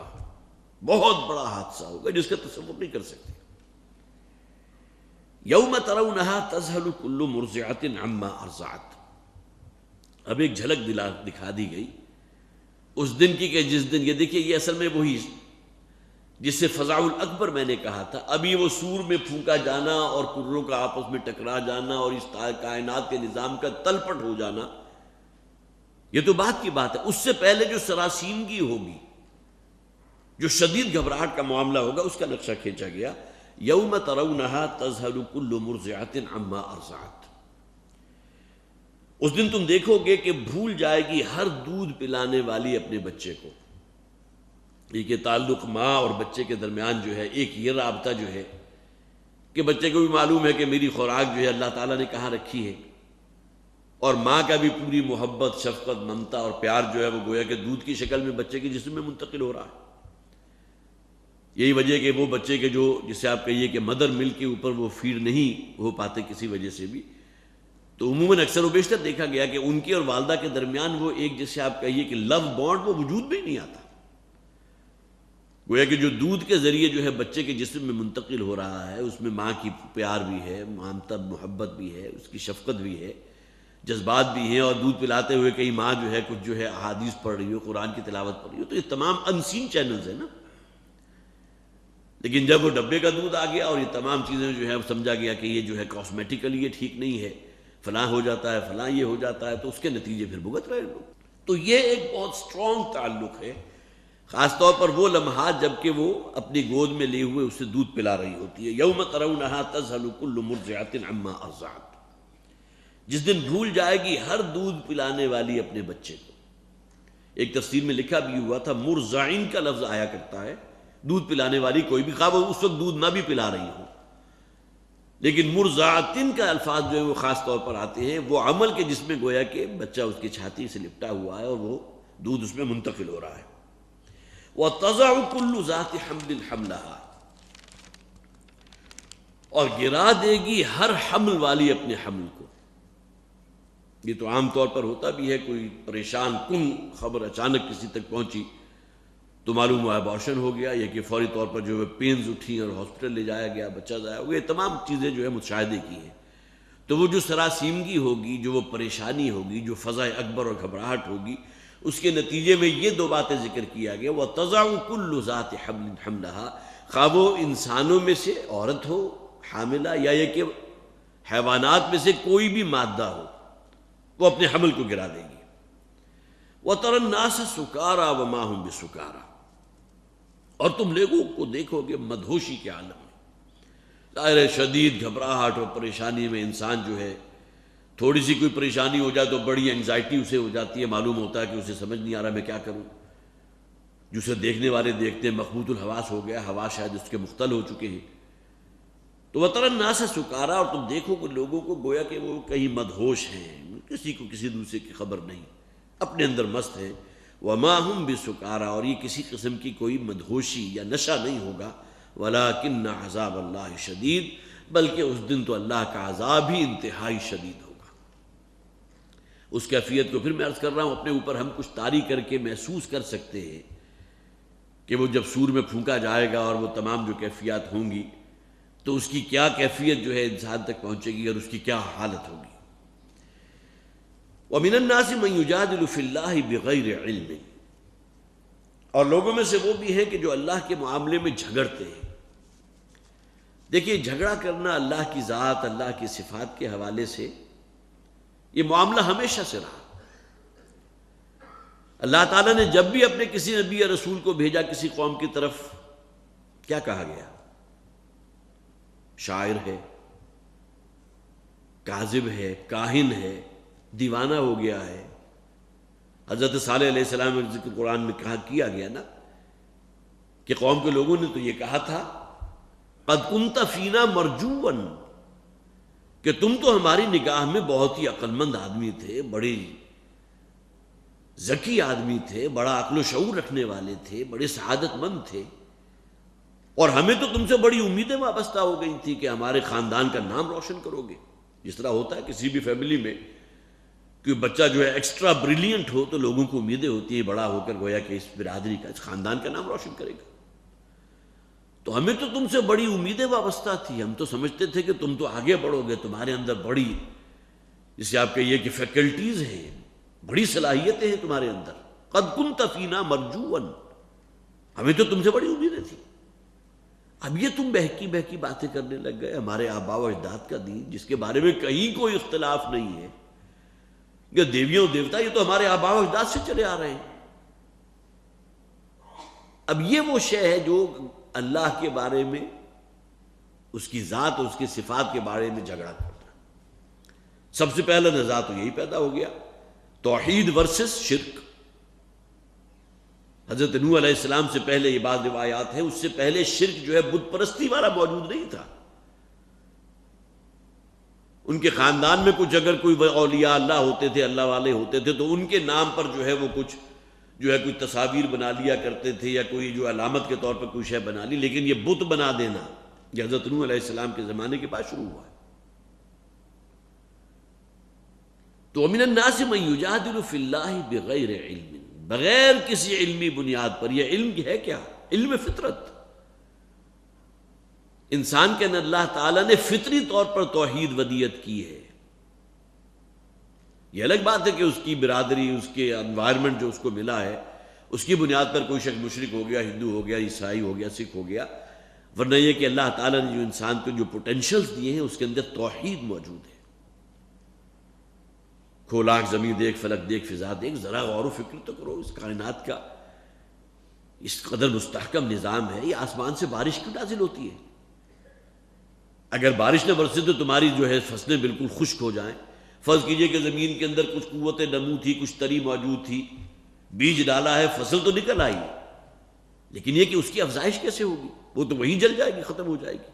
بہت بڑا حادثہ ہوگا جس کا تصور نہیں کر سکتے. یوم ترونہا تذہل کل مرضعۃ عما ارضعت. اب ایک جھلک دکھا دی گئی اس دن کی کہ جس دن، یہ دیکھیے یہ اصل میں وہی جس سے فزع الاکبر میں نے کہا تھا، ابھی وہ سور میں پھونکا جانا اور کروں کا آپس میں ٹکرا جانا اور اس کائنات کے نظام کا تلپٹ ہو جانا، یہ تو بات کی بات ہے. اس سے پہلے جو سراسیمگی ہوگی، جو شدید گھبراہٹ کا معاملہ ہوگا، اس کا نقشہ کھینچا گیا. یوم ترونہا تذہل کل مرضعۃ عما ارضعت. اس دن تم دیکھو گے کہ بھول جائے گی ہر دودھ پلانے والی اپنے بچے کو. یہ تعلق ماں اور بچے کے درمیان جو ہے ایک یہ رابطہ جو ہے کہ بچے کو بھی معلوم ہے کہ میری خوراک جو ہے اللہ تعالیٰ نے کہاں رکھی ہے، اور ماں کا بھی پوری محبت، شفقت، ممتا اور پیار جو ہے وہ گویا کہ دودھ کی شکل میں بچے کے جسم میں منتقل ہو رہا ہے. یہی وجہ کہ وہ بچے کے جو جسے آپ کہیے کہ مدر ملک کے اوپر وہ فیڈ نہیں ہو پاتے کسی وجہ سے بھی، تو عموماً اکثر و بیشتر دیکھا گیا کہ ان کی اور والدہ کے درمیان وہ ایک جسے آپ کہیے کہ لو بانڈ وہ وجود میں ہی نہیں آتا. گویا کہ جو دودھ کے ذریعے جو ہے بچے کے جسم میں منتقل ہو رہا ہے، اس میں ماں کی پیار بھی ہے، مامتا محبت بھی ہے، اس کی شفقت بھی ہے، جذبات بھی ہیں، اور دودھ پلاتے ہوئے کئی ماں جو ہے کچھ جو ہے احادیث پڑھ رہی ہو، قرآن کی تلاوت پڑھ رہی ہو، تو یہ تمام انسین چینلز ہیں نا۔ لیکن جب وہ ڈبے کا دودھ آ گیا اور یہ تمام چیزیں جو ہے سمجھا گیا کہ یہ جو ہے کاسمیٹیکلی یہ ٹھیک نہیں ہے، فلاں ہو جاتا ہے، فلاں یہ ہو جاتا ہے، تو اس کے نتیجے پھر بھگت رہے لوگ۔ تو یہ ایک بہت سٹرونگ تعلق ہے، خاص طور پر وہ لمحات جب کہ وہ اپنی گود میں لیے ہوئے اسے دودھ پلا رہی ہوتی ہے۔ یوم ترونھا تذہل کل مرضعۃ عما ارضعت، جس دن بھول جائے گی ہر دودھ پلانے والی اپنے بچے کو۔ ایک تفسیر میں لکھا بھی ہوا تھا مرضعین کا لفظ آیا کرتا ہے دودھ پلانے والی کوئی بھی، خواہ وہ اس وقت دودھ نہ بھی پلا رہی ہو، لیکن مرضعاتن کا الفاظ جو ہے وہ خاص طور پر آتے ہیں وہ عمل کے جس میں گویا کہ بچہ اس کی چھاتی سے لپٹا ہوا ہے اور وہ دودھ اس میں منتقل ہو رہا ہے۔ وَتَضَعُ كُلُّ ذَاتِ حَمْلٍ حَمْلَهَا، اور گرا دے گی ہر حمل والی اپنے حمل کو۔ یہ تو عام طور پر ہوتا بھی ہے، کوئی پریشان کن خبر اچانک کسی تک پہنچی تو معلوم ہوا ابارشن ہو گیا، یا کہ فوری طور پر جو ہے پینز اٹھی اور ہاسپٹل لے جایا گیا، بچہ ضائع ہو گیا، یہ تمام چیزیں جو ہے مشاہدے کی ہیں۔ تو وہ جو سراسیمگی ہوگی، جو وہ پریشانی ہوگی، جو فضا اکبر اور گھبراہٹ ہوگی، اس کے نتیجے میں یہ دو باتیں ذکر کیا گیا، وَتَضَعُ كُلُّ ذَاتِ حَمْلٍ حَمْلَهَا، خواہ وہ انسانوں میں سے عورت ہو حاملہ، یا یہ کہ حیوانات میں سے کوئی بھی مادہ ہو، وہ اپنے حمل کو گرا دے گی۔ وَتَرَى النَّاسَ سُكَارَىٰ وَمَا هُمْ بِسُكَارَىٰ، اور تم لوگوں کو دیکھو گے مدہوشی کے عالم میں۔ ظاہر ہے شدید گھبراہٹ اور پریشانی میں انسان جو ہے، تھوڑی سی کوئی پریشانی ہو جائے تو بڑی انگزائٹی اسے ہو جاتی ہے، معلوم ہوتا ہے کہ اسے سمجھ نہیں آ رہا میں کیا کروں، جسے دیکھنے والے دیکھتے ہیں مخبوط الحواس ہو گیا، حواس شاید اس کے مختل ہو چکے ہیں۔ تو وَتَرَى النَّاسَ سُكَارَىٰ، اور تم دیکھو کہ لوگوں کو گویا کہ وہ کہیں مدہوش ہیں، کسی کو کسی دوسرے کی خبر نہیں، اپنے اندر مست ہیں۔ وَمَا هُمْ بِسُكَارَىٰ، اور یہ کسی قسم کی کوئی مدہوشی یا نشہ نہیں ہوگا۔ وَلَٰكِنَّ عَذَابَ اللَّهِ شَدِيدٌ، بلکہ اس دن تو اللہ کا عذاب ہی انتہائی شدید ہوگا۔ اس کیفیت کو پھر میں عرض کر رہا ہوں، اپنے اوپر ہم کچھ طاری کر کے محسوس کر سکتے ہیں کہ وہ جب سور میں پھونکا جائے گا اور وہ تمام جو کیفیات ہوں گی تو اس کی کیا کیفیت جو ہے انسان تک پہنچے گی اور اس کی کیا حالت ہوگی۔ وَمِنَ النَّاسِ مَن يُجَادِلُ فِي اللَّهِ بِغَيْرِ عِلْمٍ، اور لوگوں میں سے وہ بھی ہیں کہ جو اللہ کے معاملے میں جھگڑتے ہیں۔ دیکھیے جھگڑا کرنا اللہ کی ذات، اللہ کی صفات کے حوالے سے یہ معاملہ ہمیشہ سے رہا۔ اللہ تعالیٰ نے جب بھی اپنے کسی نبی یا رسول کو بھیجا کسی قوم کی طرف، کیا کہا گیا؟ شاعر ہے، کاذب ہے، کاہن ہے، دیوانہ ہو گیا ہے۔ حضرت صالح علیہ السلام نے ذکر قرآن میں کہا کیا گیا نا کہ قوم کے لوگوں نے تو یہ کہا تھا قد کنت فینا مرجوا، کہ تم تو ہماری نگاہ میں بہت ہی عقل مند آدمی تھے، بڑے ذکی آدمی تھے، بڑا عقل و شعور رکھنے والے تھے، بڑے سعادت مند تھے، اور ہمیں تو تم سے بڑی امیدیں وابستہ ہو گئی تھی کہ ہمارے خاندان کا نام روشن کرو گے۔ جس طرح ہوتا ہے کسی بھی فیملی میں کوئی بچہ جو ہے ایکسٹرا بریلینٹ ہو تو لوگوں کو امیدیں ہوتی ہیں بڑا ہو کر گویا کہ اس برادری کا، اس خاندان کا نام روشن کرے گا۔ تو ہمیں تو تم سے بڑی امیدیں وابستہ تھی، ہم تو سمجھتے تھے کہ تم تو آگے بڑھو گے، تمہارے اندر بڑی، جسے آپ کہیے کہ فیکلٹیز ہیں، بڑی صلاحیتیں ہیں تمہارے اندر۔ قد کنت فینا مرجوا، ہمیں تو تم سے بڑی امیدیں تھیں۔ اب یہ تم بہکی بہکی باتیں کرنے لگ گئے، ہمارے آباء و اجداد کا دین جس کے بارے میں کہیں کوئی اختلاف نہیں ہے، یہ دیویوں دیوتا یہ تو ہمارے آباء و اجداد سے چلے آ رہے ہیں۔ اب یہ وہ شے ہے جو اللہ کے بارے میں، اس کی ذات اور اس کی صفات کے بارے میں جھگڑا کرنا۔ سب سے پہلا نزاع تو یہی پیدا ہو گیا، توحید ورسس شرک۔ حضرت نوح علیہ السلام سے پہلے یہ بعض روایات ہیں، اس سے پہلے شرک جو ہے بت پرستی والا موجود نہیں تھا۔ ان کے خاندان میں کچھ اگر کوئی اولیاء اللہ ہوتے تھے، اللہ والے ہوتے تھے، تو ان کے نام پر جو ہے وہ کچھ جو ہے کوئی تصاویر بنا لیا کرتے تھے یا کوئی جو علامت کے طور پر کوئی شے بنا لی، لیکن یہ بت بنا دینا یہ حضرت نوح علیہ السلام کے زمانے کے بعد شروع ہوا ہے۔ تو وَمِنَ النَّاسِ مَن يُجَادِلُ فِي اللَّهِ بِغَيْرِ عِلْمٍ، بغیر کسی علمی بنیاد پر۔ یہ علم ہے کیا؟ علم فطرت. انسان کے اندر اللہ تعالیٰ نے فطری طور پر توحید ودیت کی ہے. یہ الگ بات ہے کہ اس کی برادری، اس کے انوائرمنٹ جو اس کو ملا ہے، اس کی بنیاد پر کوئی شخص مشرک ہو گیا، ہندو ہو گیا، عیسائی ہو گیا، سکھ ہو گیا، ورنہ یہ کہ اللہ تعالیٰ نے جو انسان کو جو پوٹینشلز دیے ہیں اس کے اندر توحید موجود ہے. کھول آنکھ، زمین دیکھ، فلک دیکھ، فضا دیکھ، ذرا غور و فکر تو کرو اس کائنات کا. اس قدر مستحکم نظام ہے. یہ آسمان سے بارش کیوں نازل ہوتی ہے؟ اگر بارش نہ برسے تو تمہاری جو ہے فصلیں بالکل خشک ہو جائیں. فرض کیجئے کہ زمین کے اندر کچھ قوت نمو تھی، کچھ تری موجود تھی، بیج ڈالا ہے، فصل تو نکل آئی، لیکن یہ کہ اس کی افزائش کیسے ہوگی؟ وہ تو وہیں جل جائے گی، ختم ہو جائے گی.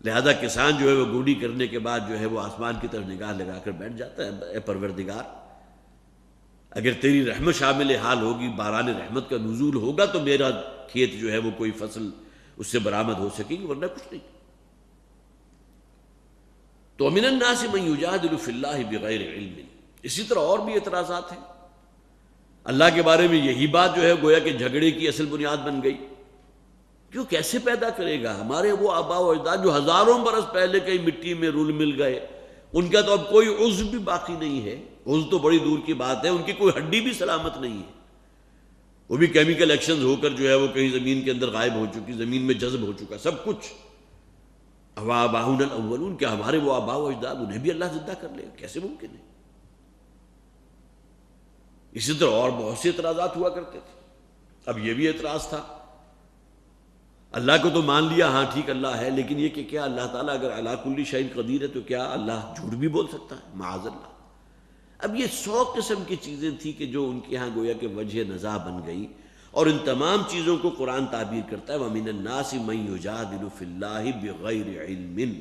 لہذا کسان جو ہے وہ گوڑی کرنے کے بعد جو ہے وہ آسمان کی طرف نگاہ لگا کر بیٹھ جاتا ہے. اے پروردگار، اگر تیری رحمت شامل حال ہوگی، باران رحمت کا نزول ہوگا تو میرا کھیت جو ہے وہ کوئی فصل اس سے برآمد ہو سکے گی، ورنہ کچھ نہیں. تو من الناس من یجادل فی اللہ بغیر علم. اسی طرح اور بھی اعتراضات ہیں. اللہ کے بارے میں یہی بات جو ہے گویا کہ جھگڑے کی اصل بنیاد بن گئی. کیوں؟ کیسے پیدا کرے گا؟ ہمارے وہ آباء و اجداد جو ہزاروں برس پہلے کئی مٹی میں رول مل گئے، ان کا تو اب کوئی عضو بھی باقی نہیں ہے. عضو تو بڑی دور کی بات ہے، ان کی کوئی ہڈی بھی سلامت نہیں ہے. وہ بھی کیمیکل ایکشنز ہو کر جو ہے وہ کہیں زمین کے اندر غائب ہو چکی، زمین میں جذب ہو چکا سب کچھ. آباؤنا الاولون، کیا ہمارے وہ آباء و اجداد انہیں بھی اللہ زندہ کر لے گا؟ کیسے ممکن ہے؟ اسی طرح اور بہت سے اعتراضات ہوا کرتے تھے. اب یہ بھی اعتراض تھا، اللہ کو تو مان لیا، ہاں ٹھیک اللہ ہے، لیکن یہ کہ کیا اللہ تعالیٰ اگر علی کل شیء قدیر ہے تو کیا اللہ جھوٹ بھی بول سکتا ہے؟ معاذ اللہ. اب یہ 100 قسم کی چیزیں تھیں کہ جو ان کے ہاں گویا کہ وجہ نزاع بن گئی، اور ان تمام چیزوں کو قرآن تعبیر کرتا ہے وَمِنَ النَّاسِ مَن يُجَادِلُ فِي اللَّهِ بِغَيْرِ عِلْمٍ.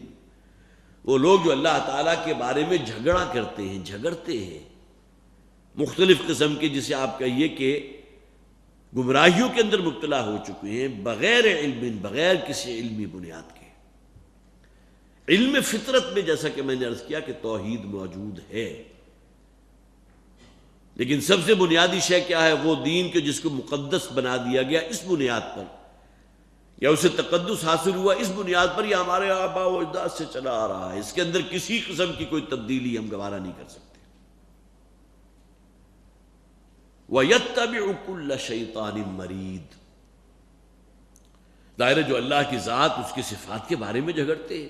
وہ لوگ جو اللہ تعالیٰ کے بارے میں جھگڑا کرتے ہیں، جھگڑتے ہیں، مختلف قسم کے، جسے آپ کہیے کہ گمراہیوں کے اندر مبتلا ہو چکے ہیں، بغیر علم، بغیر کسی علمی بنیاد کے. علم فطرت میں جیسا کہ میں نے عرض کیا کہ توحید موجود ہے، لیکن سب سے بنیادی شے کیا ہے؟ وہ دین کے جس کو مقدس بنا دیا گیا اس بنیاد پر، یا اسے تقدس حاصل ہوا اس بنیاد پر، یا ہمارے آباء و اجداد سے چلا آ رہا ہے. اس کے اندر کسی قسم کی کوئی تبدیلی ہم گوارا نہیں کر سکتے. وَيَتَّبِعُ كُلَّ شَيْطَانٍ مَرِيدٍ. ظاہر جو اللہ کی ذات، اس کی صفات کے بارے میں جھگڑتے ہیں.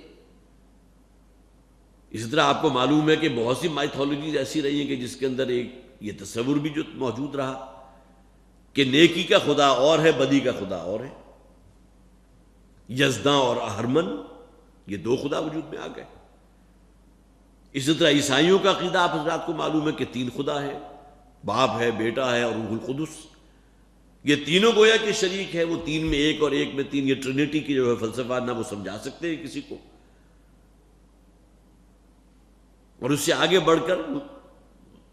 اسی طرح آپ کو معلوم ہے کہ بہت سی مائتھولوجیز ایسی رہی ہیں کہ جس کے اندر ایک یہ تصور بھی جو موجود رہا کہ نیکی کا خدا اور ہے، بدی کا خدا اور ہے. یزداں اور اہرمن، یہ 2 خدا وجود میں آ گئے. اسی طرح عیسائیوں کا عقیدہ آپ حضرات کو معلوم ہے کہ 3 خدا ہے، باپ ہے، بیٹا ہے اور روح القدس. یہ تینوں گویا کہ شریک ہے. وہ 3 میں 1 اور 1 میں 3، یہ ٹرینٹی کی جو ہے فلسفہ نہ وہ سمجھا سکتے ہیں کسی کو. اور اس سے آگے بڑھ کر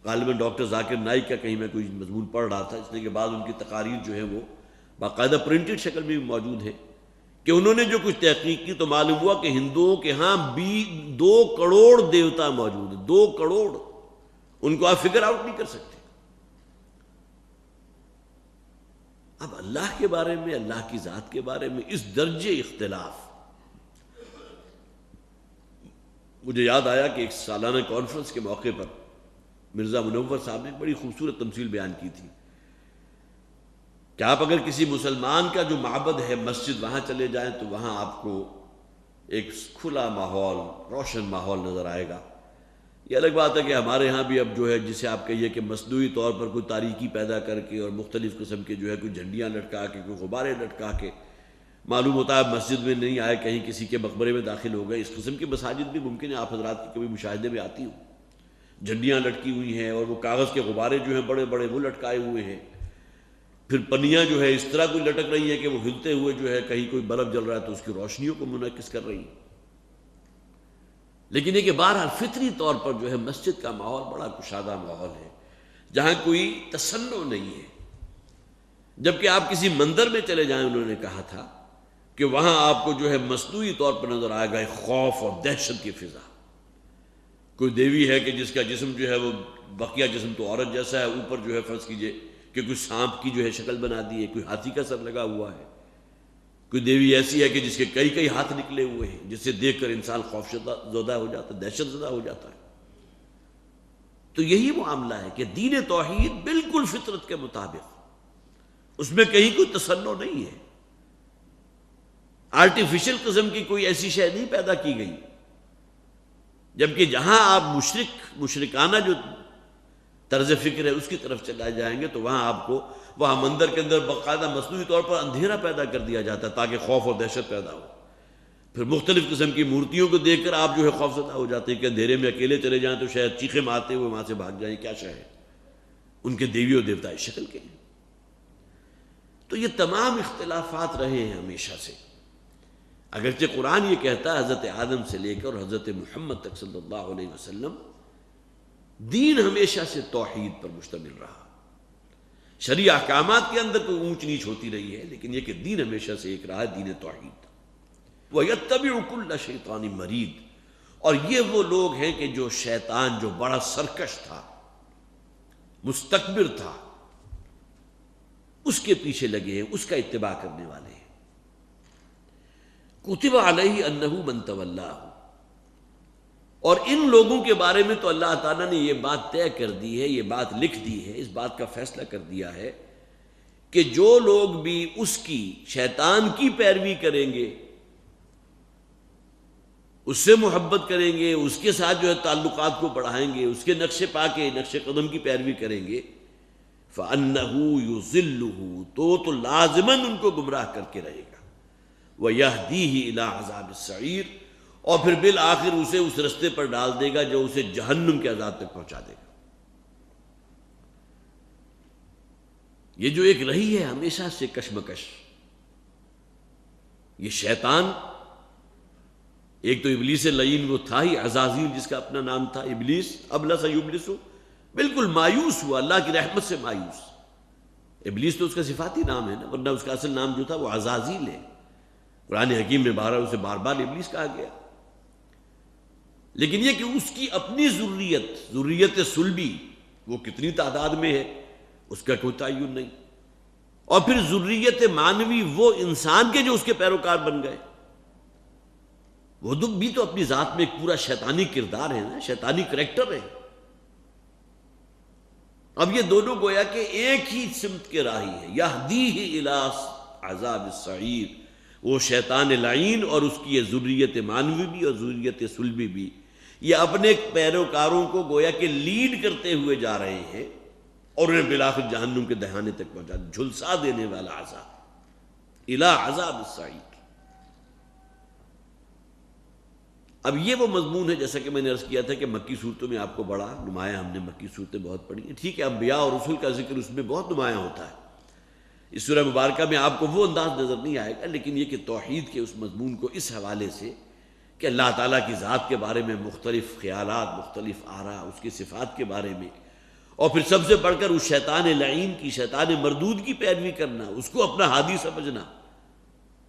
غالباً ڈاکٹر ذاکر نائک کا کہیں میں کوئی مضمون پڑھ رہا تھا، اس نے کے بعد ان کی تقاریر جو ہے وہ باقاعدہ پرنٹڈ شکل میں بھی موجود ہے، کہ انہوں نے جو کچھ تحقیق کی تو معلوم ہوا کہ ہندوؤں کے ہاں 2 کروڑ دیوتا موجود ہیں. 2 کروڑ، ان کو آپ فگر آؤٹ نہیں کر سکتے. اب اللہ کے بارے میں، اللہ کی ذات کے بارے میں اس درجے اختلاف. مجھے یاد آیا کہ ایک سالانہ کانفرنس کے موقع پر مرزا منور صاحب نے بڑی خوبصورت تمثیل بیان کی تھی کہ آپ اگر کسی مسلمان کا جو معبد ہے مسجد، وہاں چلے جائیں تو وہاں آپ کو ایک کھلا ماحول، روشن ماحول نظر آئے گا. یہ الگ بات ہے کہ ہمارے ہاں بھی اب جو ہے جسے آپ کہیے کہ مصنوعی طور پر کوئی تاریکی پیدا کر کے اور مختلف قسم کے جو ہے کوئی جھنڈیاں لٹکا کے، کوئی غبارے لٹکا کے، معلوم ہوتا ہے مسجد میں نہیں آئے، کہیں کسی کے مقبرے میں داخل ہو گئے. اس قسم کی مساجد بھی ممکن ہے آپ حضرات کی کبھی مشاہدے میں آتی ہوں. جھنڈیاں لٹکی ہوئی ہیں اور وہ کاغذ کے غبارے جو ہیں بڑے بڑے وہ لٹکائے ہوئے ہیں. پھر پنیاں جو ہے اس طرح کوئی لٹک رہی ہیں کہ وہ ہلتے ہوئے جو ہے کہیں کوئی بلب جل رہا ہے تو اس کی روشنیوں کو منعکس کر رہی ہیں. لیکن یہ کہ بہرحال فطری طور پر جو ہے مسجد کا ماحول بڑا کشادہ ماحول ہے، جہاں کوئی تصنع نہیں ہے. جبکہ آپ کسی مندر میں چلے جائیں، انہوں نے کہا تھا کہ وہاں آپ کو جو ہے مصنوعی طور پر نظر آئے گا ایک خوف اور دہشت کی فضا. کوئی دیوی ہے کہ جس کا جسم جو ہے وہ بقیہ جسم تو عورت جیسا ہے، اوپر جو ہے فرض کیجئے کہ کہ کوئی سانپ کی جو ہے شکل بنا دی ہے، کوئی ہاتھی کا سر لگا ہوا ہے، کوئی دیوی ایسی ہے کہ جس کے کئی کئی ہاتھ نکلے ہوئے ہیں، جس سے دیکھ کر انسان خوف زدہ ہو جاتا ہے، دہشت زدہ ہو جاتا ہے۔ تو یہی معاملہ ہے کہ دین توحید بالکل فطرت کے مطابق، اس میں کہیں کوئی تصنع نہیں ہے، آرٹیفیشل قسم کی کوئی ایسی شے نہیں پیدا کی گئی۔ جبکہ جہاں آپ مشرکانہ جو طرز فکر ہے اس کی طرف چلا جائیں گے تو وہاں آپ کو وہاں مندر کے اندر باقاعدہ مصنوعی طور پر اندھیرا پیدا کر دیا جاتا ہے تاکہ خوف اور دہشت پیدا ہو۔ پھر مختلف قسم کی مورتیوں کو دیکھ کر آپ جو ہے خوف زدہ ہو جاتے ہیں کہ اندھیرے میں اکیلے چلے جائیں تو شاید چیخے مارتے ہوئے وہاں سے بھاگ جائیں، کیا شے ہے، ان کے دیوی و دیوتا اس شکل کے ہیں۔ تو یہ تمام اختلافات رہے ہیں ہمیشہ سے، اگرچہ قرآن یہ کہتا ہے حضرت آدم سے لے کر حضرت محمد تک صلی اللہ علیہ وسلم دین ہمیشہ سے توحید پر مشتمل رہا، شرعی احکامات کے اندر کوئی اونچ نیچ ہوتی رہی ہے، لیکن یہ کہ دین ہمیشہ سے ایک رہا ہے، دین توحید۔ وَيَتَّبِعُ كُلَّ شَيْطَانٍ مَرِيدٍ، اور یہ وہ لوگ ہیں کہ جو شیطان جو بڑا سرکش تھا، مستکبر تھا، اس کے پیچھے لگے ہیں، اس کا اتباع کرنے والے ہیں۔ کتب علیہ انہ من تولاہ، اور ان لوگوں کے بارے میں تو اللہ تعالیٰ نے یہ بات طے کر دی ہے، یہ بات لکھ دی ہے، اس بات کا فیصلہ کر دیا ہے کہ جو لوگ بھی اس کی شیطان کی پیروی کریں گے، اس سے محبت کریں گے، اس کے ساتھ جو ہے تعلقات کو بڑھائیں گے، اس کے نقش پا کے نقش قدم کی پیروی کریں گے، فَأَنَّهُ يُضِلُّهُ، تو لازماً ان کو گمراہ کر کے رہے گا، وَيَهْدِيهِ إِلَىٰ عَذَابِ السَّعِيرِ، اور پھر بالآخر اسے اس رستے پر ڈال دے گا جو اسے جہنم کے عذاب تک پہنچا دے گا۔ یہ جو ایک رہی ہے ہمیشہ سے کشمکش، یہ شیطان، ایک تو ابلیس لعین وہ تھا ہی، عزازیل جس کا اپنا نام تھا، ابلیس ابلس یبلس، بالکل مایوس ہوا، اللہ کی رحمت سے مایوس۔ ابلیس تو اس کا صفاتی نام ہے نا، ورنہ اس کا اصل نام جو تھا وہ عزازیل ہے، قرآن حکیم میں اسے بار بار ابلیس کہا گیا۔ لیکن یہ کہ اس کی اپنی ذریت صلبی وہ کتنی تعداد میں ہے اس کا کوئی تعین نہیں، اور پھر ذریت مانوی وہ انسان کے جو اس کے پیروکار بن گئے، وہ بھی تو اپنی ذات میں ایک پورا شیطانی کردار ہے نا، شیطانی کریکٹر ہے۔ اب یہ دونوں گویا کہ ایک ہی سمت کے راہی ہیں، یہدیہ الی عذاب السعیر، وہ شیطان لعین اور اس کی یہ ذریت مانوی بھی اور ذریت صلبی بھی، یہ اپنے پیروکاروں کو گویا کہ لیڈ کرتے ہوئے جا رہے ہیں اور انہیں بالآخر جہنم کے دہانے تک پہنچا، جھلسا دینے والا عذاب، الی عذاب السعیر۔ اب یہ وہ مضمون ہے جیسا کہ میں نے عرض کیا تھا کہ مکی صورتوں میں آپ کو بڑا نمایاں، ہم نے مکی صورتیں بہت پڑھی ہیں، ٹھیک ہے، انبیاء اور رسول کا ذکر اس میں بہت نمایاں ہوتا ہے، اس سورہ مبارکہ میں آپ کو وہ انداز نظر نہیں آئے گا، لیکن یہ کہ توحید کے اس مضمون کو اس حوالے سے کہ اللہ تعالیٰ کی ذات کے بارے میں مختلف خیالات، مختلف آراء، اس کی صفات کے بارے میں، اور پھر سب سے بڑھ کر اس شیطان لعین کی، شیطان مردود کی پیروی کرنا، اس کو اپنا ہادی سمجھنا،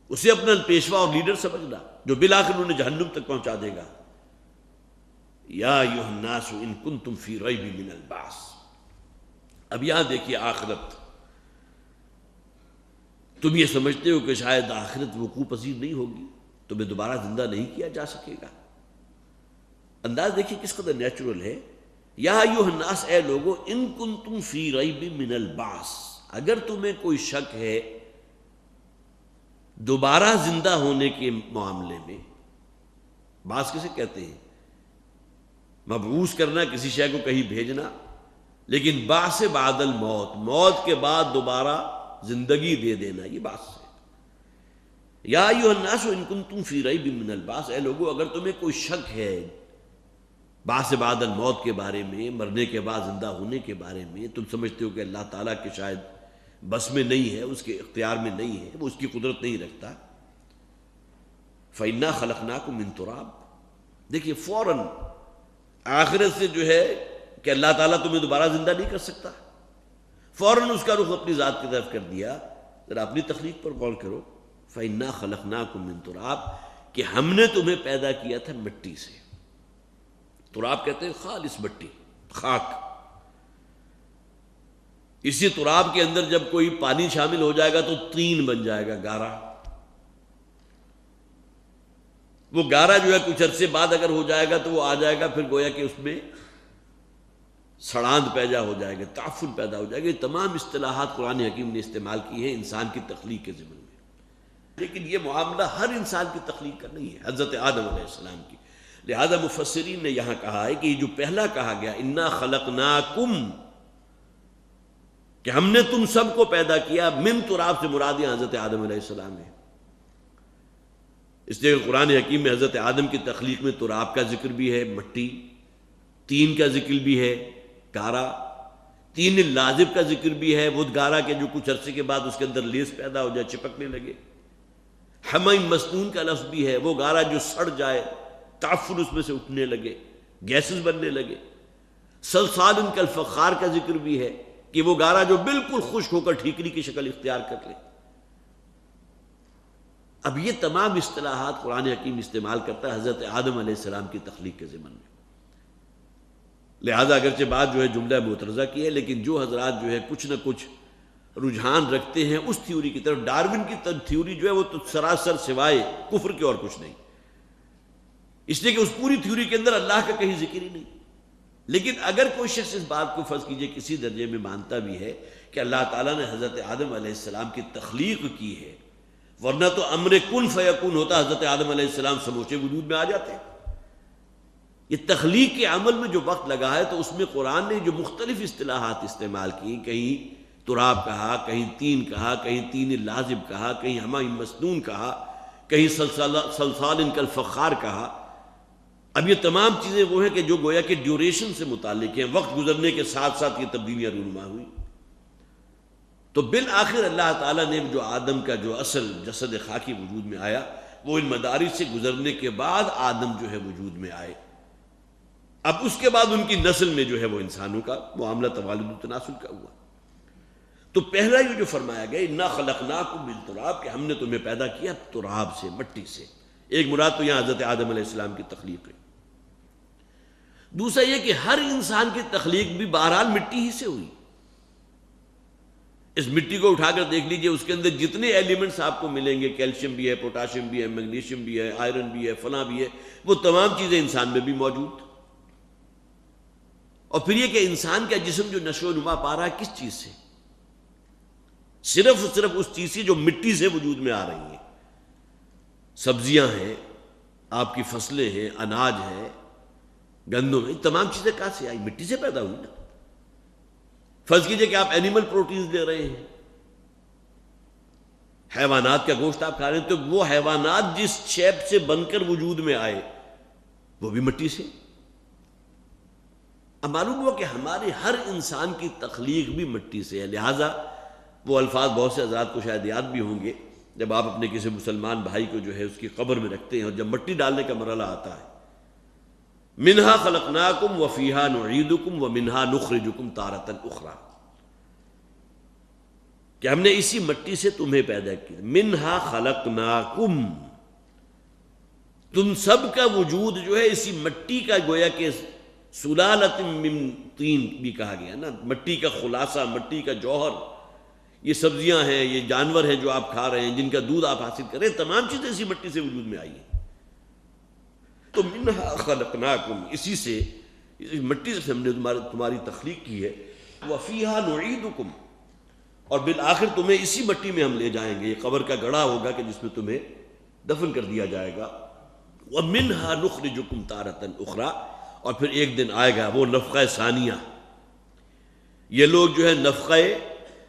اسے اپنا پیشوا اور لیڈر سمجھنا، جو بالآخر انہیں جہنم تک پہنچا دے گا۔ یا ایھا الناس ان کنتم فی ریب من البعث، اب یہاں دیکھیے آخرت، تم یہ سمجھتے ہو کہ شاید آخرت وقوع پذیر نہیں ہوگی، تمہیں دوبارہ زندہ نہیں کیا جا سکے گا۔ انداز دیکھیے کس قدر نیچرل ہے۔ یا ایھا الناس، اے لوگو، ان کنتم فی ریب من البعث، اگر تمہیں کوئی شک ہے دوبارہ زندہ ہونے کے معاملے میں، بعث کسے کہتے ہیں؟ مبعوث کرنا، کسی شے کو کہیں بھیجنا، لیکن بعث بعد الموت، موت کے بعد دوبارہ زندگی دے دینا، یہ بعث ہے۔ یا ایھا الناس ان کنتم فی ریب من البعث، اے لوگو اگر تمہیں کوئی شک ہے بعث بعد الموت کے بارے میں، مرنے کے بعد زندہ ہونے کے بارے میں، تم سمجھتے ہو کہ اللہ تعالیٰ کے شاید بس میں نہیں ہے، اس کے اختیار میں نہیں ہے، وہ اس کی قدرت نہیں رکھتا، فَإِنَّا خَلَقْنَاكُم مِّن تُرَابٍ، دیکھیے فوراً آخرت سے جو ہے کہ اللہ تعالیٰ تمہیں دوبارہ زندہ نہیں کر سکتا، فوراً اس کا رخ اپنی ذات کی طرف کر دیا۔ ذرا اپنی تخلیق پر غور کرو، فَإِنَّا خَلَقْنَاكُم مِّن تُرَابٍ، کہ ہم نے تمہیں پیدا کیا تھا مٹی سے، تراب کہتے ہیں خالص مٹی، خاک، اسی تراب کے اندر جب کوئی پانی شامل ہو جائے گا تو طین بن جائے گا، گارا۔ وہ گارا جو ہے کچھ عرصے بعد اگر ہو جائے گا تو وہ آ جائے گا، پھر گویا کہ اس میں سڑاند پیدا ہو جائے گا، تعفن پیدا ہو جائے گا۔ یہ تمام اصطلاحات قرآن حکیم نے استعمال کی ہیں انسان کی تخلیق کے ضمن میں، لیکن یہ معاملہ ہر انسان کی تخلیق کا نہیں ہے، حضرت آدم علیہ السلام کی۔ لہذا مفسرین نے یہاں کہا ہے کہ یہ جو پہلا کہا گیا انا خلقناکم، کہ ہم نے تم سب کو پیدا کیا، من تراب سے مراد یہاں حضرت آدم علیہ السلام ہے۔ اس لیے قرآن حکیم میں حضرت آدم کی تخلیق میں تراب کا ذکر بھی ہے، مٹی، تین کا ذکر بھی ہے، گارا، تین لازب کا ذکر بھی ہے، وہ گارا کے جو کچھ عرصے کے بعد اس کے اندر لیس پیدا ہو جائے، چپکنے لگے۔ حمی مسنون کا لفظ بھی ہے، وہ گارا جو سڑ جائے، تعفن اس میں سے اٹھنے لگے، گیسز بننے لگے۔ سلسال کالفخار کا ذکر بھی ہے کہ وہ گارا جو بالکل خشک ہو کر ٹھیکری کی شکل اختیار کر لے۔ اب یہ تمام اصطلاحات قرآن حکیم استعمال کرتا ہے حضرت آدم علیہ السلام کی تخلیق کے ضمن میں۔ لہذا اگرچہ بات جو ہے جملہ معترضہ کی ہے، لیکن جو حضرات جو ہے کچھ نہ کچھ رجحان رکھتے ہیں اس تھیوری کی طرف، ڈارون کی تھیوری جو ہے وہ تو سراسر سوائے کفر کے اور کچھ نہیں، اس لیے کہ اس پوری تھیوری کے اندر اللہ کا کہیں ذکر ہی نہیں۔ لیکن اگر کوئی شخص اس بات کو فرض کیجئے کسی درجے میں مانتا بھی ہے کہ اللہ تعالیٰ نے حضرت آدم علیہ السلام کی تخلیق کی ہے، ورنہ تو امر کن فیکون ہوتا، حضرت آدم علیہ السلام سموچے وجود میں آ جاتے۔ یہ تخلیق کے عمل میں جو وقت لگا ہے تو اس میں قرآن نے جو مختلف اصطلاحات استعمال کی، کہیں تراب کہا، کہیں تین کہا، کہیں تین لازب کہا، کہیں حمی مسنون کہا، کہیں سلسال کالفخار کہا۔ اب یہ تمام چیزیں وہ ہیں کہ جو گویا کہ ڈیوریشن سے متعلق ہیں، وقت گزرنے کے ساتھ ساتھ یہ تبدیلیاں رونما ہوئی۔ تو بالآخر اللہ تعالیٰ نے جو آدم کا جو اصل جسد خاکی وجود میں آیا، وہ ان مدارج سے گزرنے کے بعد آدم جو ہے وجود میں آئے۔ اب اس کے بعد ان کی نسل میں جو ہے وہ انسانوں کا معاملہ توالد و تناسل کا ہوا۔ تو پہلا یہ جو فرمایا گیا انا خلقناکم من تراب، کہ ہم نے تمہیں پیدا کیا تراب سے، مٹی سے، ایک مراد تو یہاں حضرت آدم علیہ السلام کی تخلیق ہے۔ دوسرا یہ کہ ہر انسان کی تخلیق بھی بہرحال مٹی ہی سے ہوئی۔ اس مٹی کو اٹھا کر دیکھ لیجئے، اس کے اندر جتنے ایلیمنٹس آپ کو ملیں گے، کیلشیم بھی ہے، پوٹاشیم بھی ہے، میگنیشیم بھی ہے، آئرن بھی ہے، فلاں بھی ہے، وہ تمام چیزیں انسان میں بھی موجود۔ اور پھر یہ کہ انسان کا جسم جو نشو و نما پا رہا ہے کس چیز سے؟ صرف اس چیز سے جو مٹی سے وجود میں آ رہی ہیں۔ سبزیاں ہیں، آپ کی فصلیں ہیں، اناج ہے، گندم ہے، تمام چیزیں کہاں سے آئی؟ مٹی سے پیدا ہوئی نا۔ فرض کیجئے کہ آپ اینیمل پروٹینز لے رہے ہیں، حیوانات کا گوشت آپ کھا رہے ہیں، تو وہ حیوانات جس شیپ سے بن کر وجود میں آئے وہ بھی مٹی سے۔ اب معلوم ہوا کہ ہمارے ہر انسان کی تخلیق بھی مٹی سے ہے۔ لہٰذا وہ الفاظ بہت سے حضرات کو شاید یاد بھی ہوں گے، جب آپ اپنے کسی مسلمان بھائی کو جو ہے اس کی قبر میں رکھتے ہیں اور جب مٹی ڈالنے کا مرحلہ آتا ہے، منہا خلقناکم وفیہا نعیدکم ومنہا نخرجکم تارۃ اخری، کہ ہم نے اسی مٹی سے تمہیں پیدا کیا۔ منہا خلقناکم، تم سب کا وجود جو ہے اسی مٹی کا، گویا کہ سلالۃ من طین بھی کہا گیا نا، مٹی کا خلاصہ، مٹی کا جوہر۔ یہ سبزیاں ہیں، یہ جانور ہیں جو آپ کھا رہے ہیں، جن کا دودھ آپ حاصل کر رہے ہیں، تمام چیزیں اسی مٹی سے وجود میں آئی ہیں۔ تو منہا خلقناکم، اسی سے، اسی مٹی سے ہم نے تمہاری تخلیق کی ہے۔ وفیہا نعیدکم، اور بالآخر تمہیں اسی مٹی میں ہم لے جائیں گے، یہ قبر کا گڑھا ہوگا کہ جس میں تمہیں دفن کر دیا جائے گا۔ ومنہا نخرجکم تارۃ اخری، اور پھر ایک دن آئے گا وہ نفخہ ثانیہ۔ یہ لوگ جو ہے نفخہ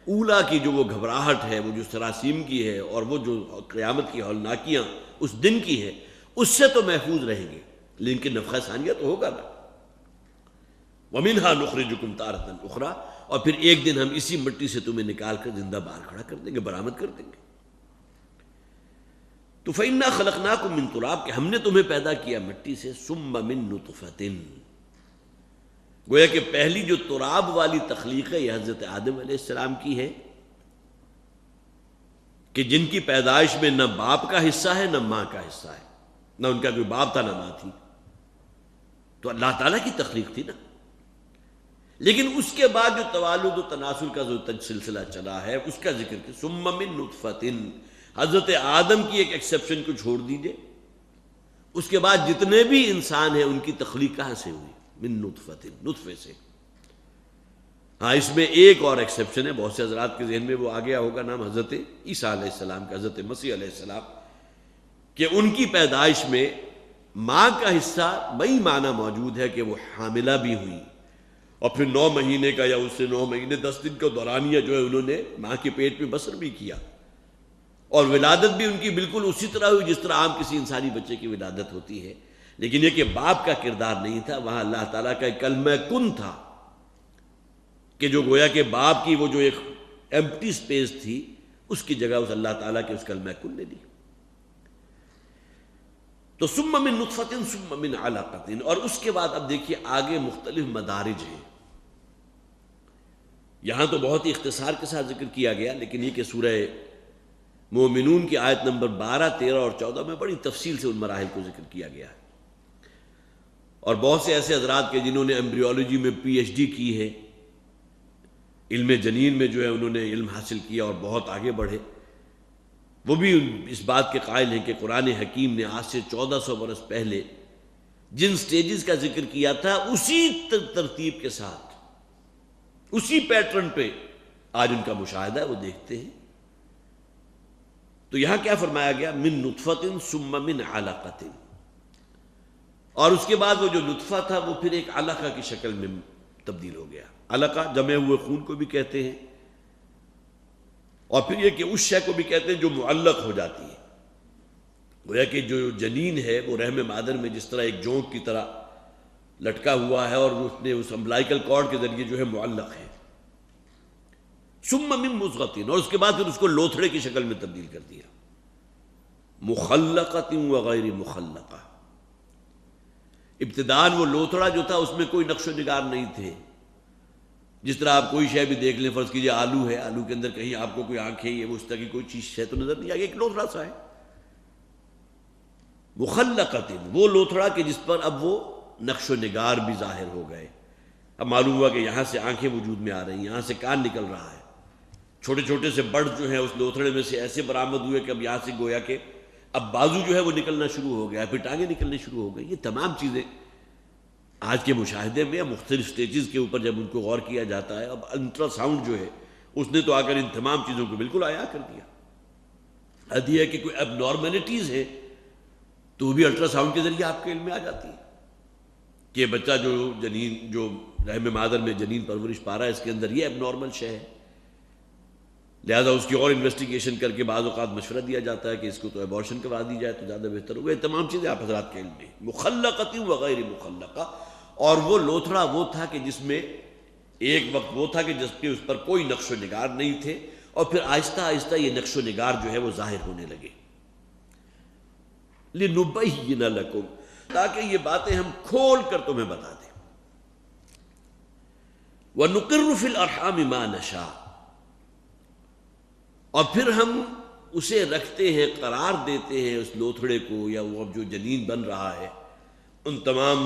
اولا کی جو وہ گھبراہٹ ہے، وہ جو سراسیم کی ہے، اور وہ جو قیامت کی ہولناکیاں اس دن کی ہے، اس سے تو محفوظ رہیں گے، لیکن نفخہ ثانیہ تو ہوگا نا۔ وَمِنْهَا نُخْرِجُكُمْ تَارَةً أُخْرَىٰ، اور پھر ایک دن ہم اسی مٹی سے تمہیں نکال کر زندہ باہر کھڑا کر دیں گے، برآمد کر دیں گے۔ تو فَإِنَّا خَلَقْنَاكُم مِّن تُرَاب، کہ ہم نے تمہیں پیدا کیا مٹی سے، ثُمَّ مِن نُطْفَةٍ، گویا کہ پہلی جو تراب والی تخلیق ہے یہ حضرت آدم علیہ السلام کی ہے، کہ جن کی پیدائش میں نہ باپ کا حصہ ہے نہ ماں کا حصہ ہے، نہ ان کا کوئی باپ تھا نہ ماں تھی، تو اللہ تعالیٰ کی تخلیق تھی نا۔ لیکن اس کے بعد جو توالد و تناسل کا جو سلسلہ چلا ہے اس کا ذکر کہ ثم من نطفۃ، حضرت آدم کی ایک ایکسیپشن کو چھوڑ دیجئے، اس کے بعد جتنے بھی انسان ہیں ان کی تخلیق کہاں سے ہوئی؟ من نطفۃ، نطفے سے۔ ہاں اس میں ایک اور ایکسیپشن ہے، بہت سے حضرات کے ذہن میں وہ آ گیا ہوگا نام حضرت عیسیٰ علیہ السلام کا، حضرت مسیح علیہ السلام، کہ ان کی پیدائش میں ماں کا حصہ بئی معنی موجود ہے کہ وہ حاملہ بھی ہوئی، اور پھر 9 مہینے کا یا اس سے 9 مہینے 10 دن کا دورانیہ جو ہے انہوں نے ماں کے پیٹ میں بسر بھی کیا، اور ولادت بھی ان کی بالکل اسی طرح ہوئی جس طرح عام کسی انسانی بچے کی ولادت ہوتی ہے۔ لیکن یہ کہ باپ کا کردار نہیں تھا، وہاں اللہ تعالیٰ کا ایک کلمہ کن تھا کہ جو گویا کہ باپ کی وہ جو ایک ایمپٹی سپیس تھی اس کی جگہ اس اللہ تعالیٰ کے اس کلمہ کن نے دی۔ تو ثم من نطفۃ ثم من علقۃ، اور اس کے بعد اب دیکھیے آگے مختلف مدارج ہیں۔ یہاں تو بہت ہی اختصار کے ساتھ ذکر کیا گیا، لیکن یہ کہ سورہ مومنون کی آیت نمبر 12، 13 اور 14 میں بڑی تفصیل سے ان مراحل کو ذکر کیا گیا ہے، اور بہت سے ایسے حضرات کے جنہوں نے ایمبریولوجی میں پی ایچ ڈی کی ہے، علم جنین میں جو ہے انہوں نے علم حاصل کیا اور بہت آگے بڑھے، وہ بھی اس بات کے قائل ہیں کہ قرآن حکیم نے آج سے 1400 برس پہلے جن سٹیجز کا ذکر کیا تھا اسی ترتیب کے ساتھ، اسی پیٹرن پہ آج ان کا مشاہدہ ہے، وہ دیکھتے ہیں۔ تو یہاں کیا فرمایا گیا؟ من نطفۃ ثم من علقۃ، اور اس کے بعد وہ جو نطفہ تھا وہ پھر ایک علقہ کی شکل میں تبدیل ہو گیا۔ علقہ جمے ہوئے خون کو بھی کہتے ہیں، اور پھر یہ کہ اس شے کو بھی کہتے ہیں جو معلق ہو جاتی ہے، گویا کہ جو جنین ہے وہ رحم مادر میں جس طرح ایک جونک کی طرح لٹکا ہوا ہے اور اس نے اس امبلائکل کارڈ کے ذریعے جو ہے معلق ہے۔ ثم من مضغۃ، اور اس کے بعد پھر اس کو لوتھڑے کی شکل میں تبدیل کر دیا، مخلقۃ وغیر مخلقہ۔ ابتداءً وہ لوتھڑا جو تھا اس میں کوئی نقش و نگار نہیں تھے، جس طرح آپ کوئی شے بھی دیکھ لیں، فرض کیجئے آلو ہے، آلو کے اندر کہیں آپ کو کوئی آنکھ ہے، یہ وہ اس طرح کی کوئی چیز ہے تو نظر نہیں آئے گی، ایک لوتھڑا سا ہے۔ مخلقۃ، وہ لوتھڑا کہ جس پر اب وہ نقش و نگار بھی ظاہر ہو گئے۔ اب معلوم ہوا کہ یہاں سے آنکھیں وجود میں آ رہی ہیں، یہاں سے کان نکل رہا ہے، چھوٹے چھوٹے سے بڑ جو ہیں اس لوتھڑے میں سے ایسے برآمد ہوئے کہ اب یہاں سے گویا کہ اب بازو جو ہے وہ نکلنا شروع ہو گیا، پھر ٹانگیں نکلنے شروع ہو گئی۔ یہ تمام چیزیں آج کے مشاہدے میں مختلف سٹیجز کے اوپر جب ان کو غور کیا جاتا ہے، اب الٹرا ساؤنڈ جو ہے اس نے تو آ کر ان تمام چیزوں کو بالکل عیاں کر دیا۔ حد یہ ہے کہ کوئی اب نارملٹیز ہے تو وہ بھی الٹرا ساؤنڈ کے ذریعے آپ کے علم میں آ جاتی ہے کہ بچہ جو جنین جو رحم مادر میں جنین پرورش پا رہا ہے اس کے اندر یہ اب نارمل شے ہے، لہذا اس کی اور انویسٹیگیشن کر کے بعض اوقات مشورہ دیا جاتا ہے کہ اس کو تو ایبورشن کروا دی جائے تو زیادہ بہتر ہوگا۔ یہ تمام چیزیں آپ حضرات کے علم میں۔ مخلقۃ وغیر مخلقہ، اور وہ لوتھڑا وہ تھا کہ جس میں ایک وقت وہ تھا کہ جس کے اس پر کوئی نقش و نگار نہیں تھے، اور پھر آہستہ آہستہ یہ نقش و نگار جو ہے وہ ظاہر ہونے لگے۔ لِنُبَيِّنَ لَكُمْ، تاکہ یہ باتیں ہم کھول کر تمہیں بتا دیں۔ وَنُقِرُّ فِي الْأَرْحَامِ مَا نَشَاءُ، اور پھر ہم اسے رکھتے ہیں، قرار دیتے ہیں اس لوتھڑے کو یا وہ اب جو جنین بن رہا ہے ان تمام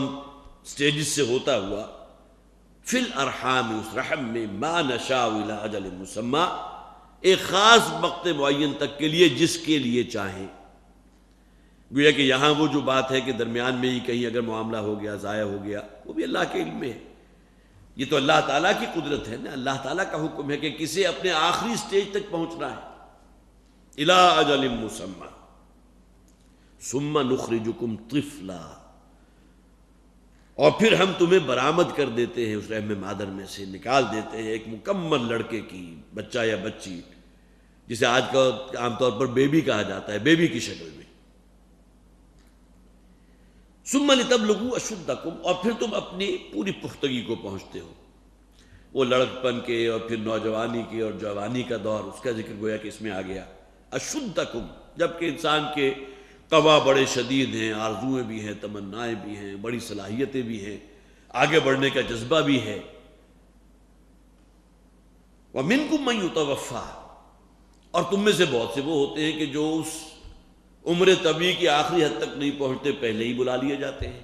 سٹیجز سے ہوتا ہوا، فی الارحام، اس رحم میں، ما نشاء الی اجل مسمی، ایک خاص وقت معین تک کے لیے جس کے لیے چاہیں۔ گویا کہ یہاں وہ جو بات ہے کہ درمیان میں ہی کہیں اگر معاملہ ہو گیا، ضائع ہو گیا، وہ بھی اللہ کے علم میں ہے۔ یہ تو اللہ تعالیٰ کی قدرت ہے نا، اللہ تعالیٰ کا حکم ہے کہ کسے اپنے آخری سٹیج تک پہنچنا ہے۔ الی اجل مسمی ثم نخرجکم طفلا، اور پھر ہم تمہیں برآمد کر دیتے ہیں اس رحم مادر میں سے، نکال دیتے ہیں ایک مکمل لڑکے کی، بچہ یا بچی، جسے آج کا عام طور پر بیبی کہا جاتا ہے، بیبی کی شکل میں۔ ثم لتبلغوا اشدکم، اور پھر تم اپنی پوری پختگی کو پہنچتے ہو، وہ لڑکپن کے اور پھر نوجوانی کے اور جوانی کا دور، اس کا ذکر گویا کہ اس میں آ گیا۔ اشدکم، جبکہ انسان کے قوا بڑے شدید ہیں، آرزویں بھی ہیں، تمنائیں بھی ہیں، بڑی صلاحیتیں بھی ہیں، آگے بڑھنے کا جذبہ بھی ہے۔ وَمِنْكُمْ مَنْ يُتَوَفَّى، اور تم میں سے بہت سے وہ ہوتے ہیں کہ جو اس عمر طبی کی آخری حد تک نہیں پہنچتے، پہلے ہی بلا لیے جاتے ہیں۔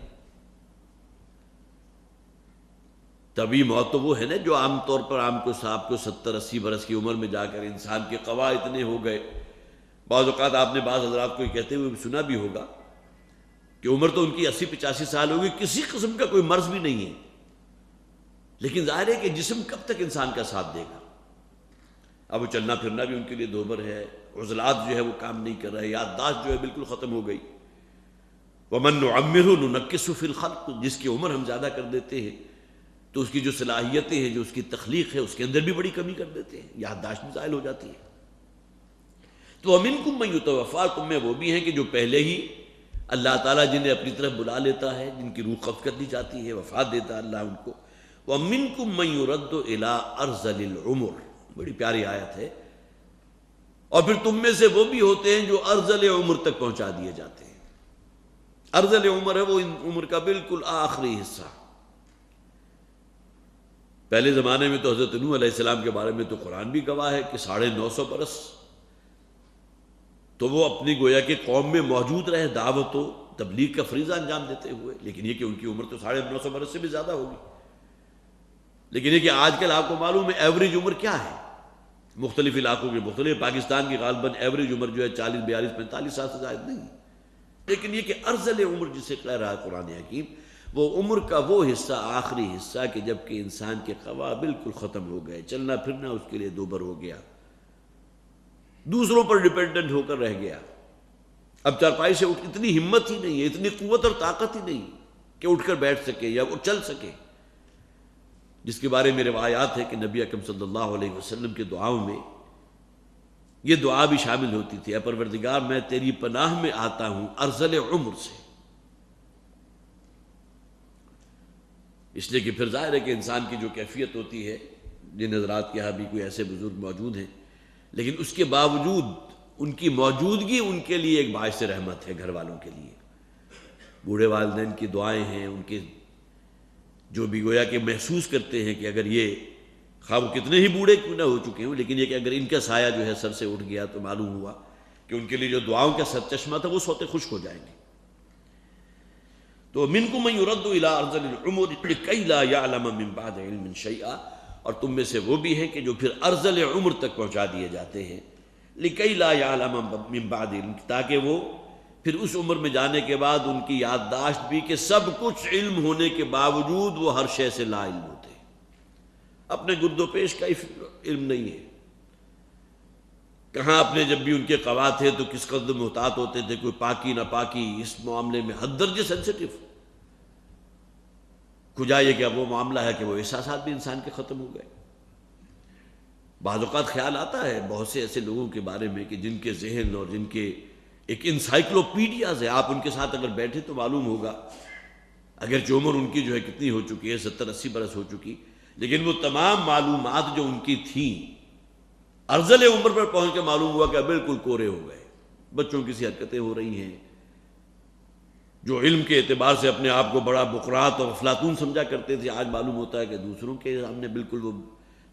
طبی موت تو وہ ہے نا جو عام طور پر عام کو صاحب کو 70-80 برس کی عمر میں جا کر انسان کے قوا اتنے ہو گئے. بعض اوقات آپ نے بعض حضرات کو یہ کہتے ہوئے سنا بھی ہوگا کہ عمر تو ان کی 80-85 سال ہوگی, کسی قسم کا کوئی مرض بھی نہیں ہے, لیکن ظاہر ہے کہ جسم کب تک انسان کا ساتھ دے گا. اب وہ چلنا پھرنا بھی ان کے لیے دوبر ہے, عضلات جو ہے وہ کام نہیں کر رہے, یادداشت جو ہے بالکل ختم ہو گئی. وَمَن نُعَمِّرْهُ نُنَكِّسُ فِي الْخَلْقِ, جس کی عمر ہم زیادہ کر دیتے ہیں تو اس کی جو صلاحیتیں ہیں, جو اس کی تخلیق ہے, اس کے اندر بھی بڑی کمی کر دیتے ہیں, یادداشت بھی زائل ہو جاتی ہے. تو وَمِنْكُم مَّن يُتَوَفَّىٰ, تم میں وہ بھی ہیں کہ جو پہلے ہی اللہ تعالیٰ جنہیں اپنی طرف بلا لیتا ہے, جن کی روح قبض کر دی جاتی ہے, وفات دیتا ہے اللہ ان کو. وَمِنْكُم مَّن يُرَدُّ إِلَىٰ أَرْذَلِ الْعُمُرِ, بڑی پیاری آیت ہے. اور پھر تم میں سے وہ بھی ہوتے ہیں جو ارذل عمر تک پہنچا دیے جاتے ہیں. ارذل عمر ہے وہ عمر کا بالکل آخری حصہ. پہلے زمانے میں تو حضرت نوح علیہ السلام کے بارے میں تو قرآن بھی گواہ ہے کہ 950 برس تو وہ اپنی گویا کہ قوم میں موجود رہے, دعوت و تبلیغ کا فریضہ انجام دیتے ہوئے. لیکن یہ کہ ان کی عمر تو 950 برس سے بھی زیادہ ہوگی. لیکن یہ کہ آج کل آپ کو معلوم ہے ایوریج عمر کیا ہے, مختلف علاقوں کے مختلف. پاکستان کی غالباً ایوریج عمر جو ہے 40, 42, 45 سال سے زائد نہیں. لیکن یہ کہ ارذل عمر جسے کہہ رہا ہے قرآن حکیم, وہ عمر کا وہ حصہ, آخری حصہ کہ جب کہ انسان کے قوا بالکل ختم ہو گئے, چلنا پھرنا اس کے لیے دوبر ہو گیا, دوسروں پر ڈیپینڈنٹ ہو کر رہ گیا. اب چارپائی سے اتنی ہمت ہی نہیں ہے, اتنی قوت اور طاقت ہی نہیں کہ اٹھ کر بیٹھ سکے یا وہ چل سکے, جس کے بارے میں روایات ہے کہ نبی اکرم صلی اللہ علیہ وسلم کے دعاؤں میں یہ دعا بھی شامل ہوتی تھی, اے پروردگار میں تیری پناہ میں آتا ہوں ارذل عمر سے. اس لیے کہ پھر ظاہر ہے کہ انسان کی جو کیفیت ہوتی ہے, جن حضرات کے یہاں بھی کوئی ایسے بزرگ موجود ہیں, لیکن اس کے باوجود ان کی موجودگی ان کے لیے ایک باعث رحمت ہے, گھر والوں کے لیے. بوڑھے والدین کی دعائیں ہیں, ان کے جو بھی گویا کہ محسوس کرتے ہیں کہ اگر یہ خواہ وہ کتنے ہی بوڑھے کیوں نہ ہو چکے ہوں, لیکن یہ کہ اگر ان کا سایہ جو ہے سر سے اٹھ گیا تو معلوم ہوا کہ ان کے لیے جو دعاؤں کا سرچشمہ تھا وہ سوتے خشک ہو جائیں گے. تو مِنْكُم مَّن يُرَدُّ إِلَىٰ أَرْذَلِ الْعُمُرِ لِكَيْ لَا يَعْلَمَ مِن بَعْدِ عِلْمٍ شَيْئًا, اور تم میں سے وہ بھی ہیں کہ جو پھر ارذل عمر تک پہنچا دیے جاتے ہیں. لِكَيْ لَا يَعْلَمَ مِن بَعْدِ عِلْمٍ, تاکہ وہ پھر اس عمر میں جانے کے بعد ان کی یادداشت بھی کہ سب کچھ علم ہونے کے باوجود وہ ہر شے سے لا علم ہوتے ہیں, اپنے گرد و پیش کا علم نہیں ہے. کہاں اپنے جب بھی ان کے قوا تھے تو کس قدر محتاط ہوتے تھے, کوئی پاکی نہ پاکی, اس معاملے میں حد درجے سینسٹیو. کجا یہ کہ اب وہ معاملہ ہے کہ وہ احساسات بھی انسان کے ختم ہو گئے. بعض اوقات خیال آتا ہے بہت سے ایسے لوگوں کے بارے میں کہ جن کے ذہن اور جن کے ایک انسائکلوپیڈیاز ہے, آپ ان کے ساتھ اگر بیٹھے تو معلوم ہوگا, اگرچہ عمر ان کی جو ہے کتنی ہو چکی ہے, 70-80 برس ہو چکی, لیکن وہ تمام معلومات جو ان کی تھیں ارذل عمر پر پہنچ کے معلوم ہوا کہ بالکل کورے ہو گئے. بچوں کی سی حرکتیں ہو رہی ہیں, جو علم کے اعتبار سے اپنے آپ کو بڑا بقرات اور افلاطون سمجھا کرتے تھے, آج معلوم ہوتا ہے کہ دوسروں کے سامنے بالکل وہ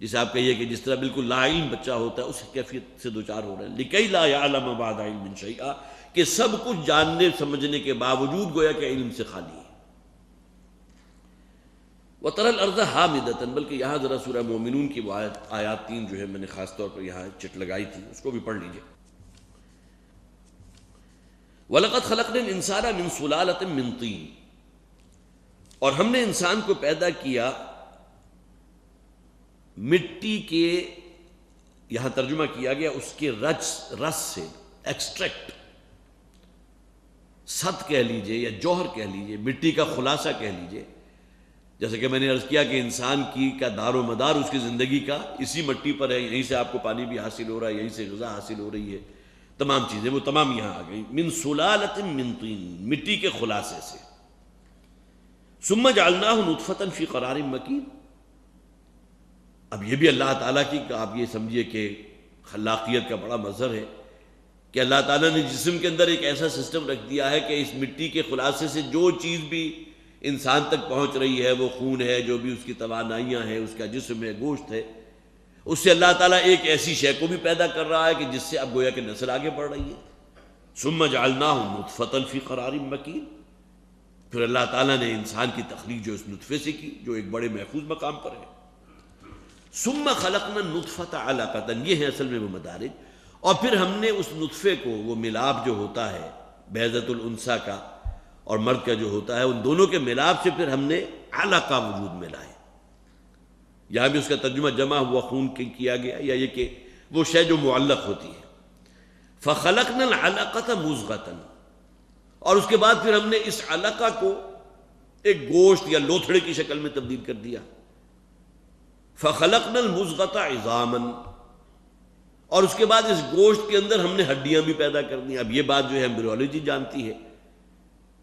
جسے آپ کہیے کہ جس طرح بالکل لا علم بچہ ہوتا ہے اس کیفیت سے دوچار ہو رہے ہیں. لِكَيْ لَا يَعْلَمَ بَعْدَ عِلْمٍ شَيْئًا, کہ سب کچھ جاننے سمجھنے کے باوجود گویا کہ علم سے خالی ہے. وَتَرَى الْأَرْضَ حَامِدَةً, بلکہ یہاں ذرا سورہ مومنون کی وہ آیات 3 جو ہے میں نے خاص طور پر یہاں چٹ لگائی تھی, اس کو بھی پڑھ لیجئے. وَلَقَدْ خَلَقْنَا الْإِنسَانَ مِنْ سُلَالَةٍ مِّن طِينٍ, اور ہم نے انسان کو پیدا کیا مٹی کے, یہاں ترجمہ کیا گیا اس کے رس سے, ایکسٹریکٹ, سط کہہ لیجئے یا جوہر کہہ لیجئے, مٹی کا خلاصہ کہہ لیجئے. جیسے کہ میں نے عرض کیا کہ انسان کا دار و مدار اس کی زندگی کا اسی مٹی پر ہے, یہیں سے آپ کو پانی بھی حاصل ہو رہا ہے, یہیں سے غذا حاصل ہو رہی ہے, تمام چیزیں وہ تمام یہاں آ گئی. من سلالۃ من طین, مٹی کے خلاصے سے. ثم جعلناہ نطفۃ فی قرار مکین, اب یہ بھی اللہ تعالیٰ کی, آپ یہ سمجھیے کہ خلاقیت کا بڑا مظہر ہے کہ اللہ تعالیٰ نے جسم کے اندر ایک ایسا سسٹم رکھ دیا ہے کہ اس مٹی کے خلاصے سے جو چیز بھی انسان تک پہنچ رہی ہے, وہ خون ہے, جو بھی اس کی توانائیاں ہیں, اس کا جسم ہے, گوشت ہے, اس سے اللہ تعالیٰ ایک ایسی شے کو بھی پیدا کر رہا ہے کہ جس سے اب گویا کہ نسل آگے بڑھ رہی ہے. ثم جعلناہ نطفۃ فی قرار مکین, پھر اللہ تعالیٰ نے انسان کی تخلیق جو اس نطفے سے کی، جو ایک بڑے محفوظ مقام پر ہے. ثم خلقنا النطفۃ علقۃ، یہ ہے اصل میں وہ مدارج. اور پھر ہم نے اس نطفے کو، وہ ملاپ جو ہوتا ہے بیضۃ الانثیٰ کا اور مرد کا جو ہوتا ہے، ان دونوں کے ملاپ سے پھر ہم نے علقہ وجود میں لائے. یہاں بھی اس کا ترجمہ جمع ہوا خون کیا گیا، یا یہ کہ وہ شے جو معلق ہوتی ہے. فخلقنا العلقۃ مضغۃ، اور اس کے بعد پھر ہم نے اس علقہ کو ایک گوشت یا لوتھڑے کی شکل میں تبدیل کر دیا. فخلقنا المضغۃ عظاما، اور اس کے بعد اس گوشت کے اندر ہم نے ہڈیاں بھی پیدا کر دی. اب یہ بات جو ہے ایمبریولوجی جانتی ہے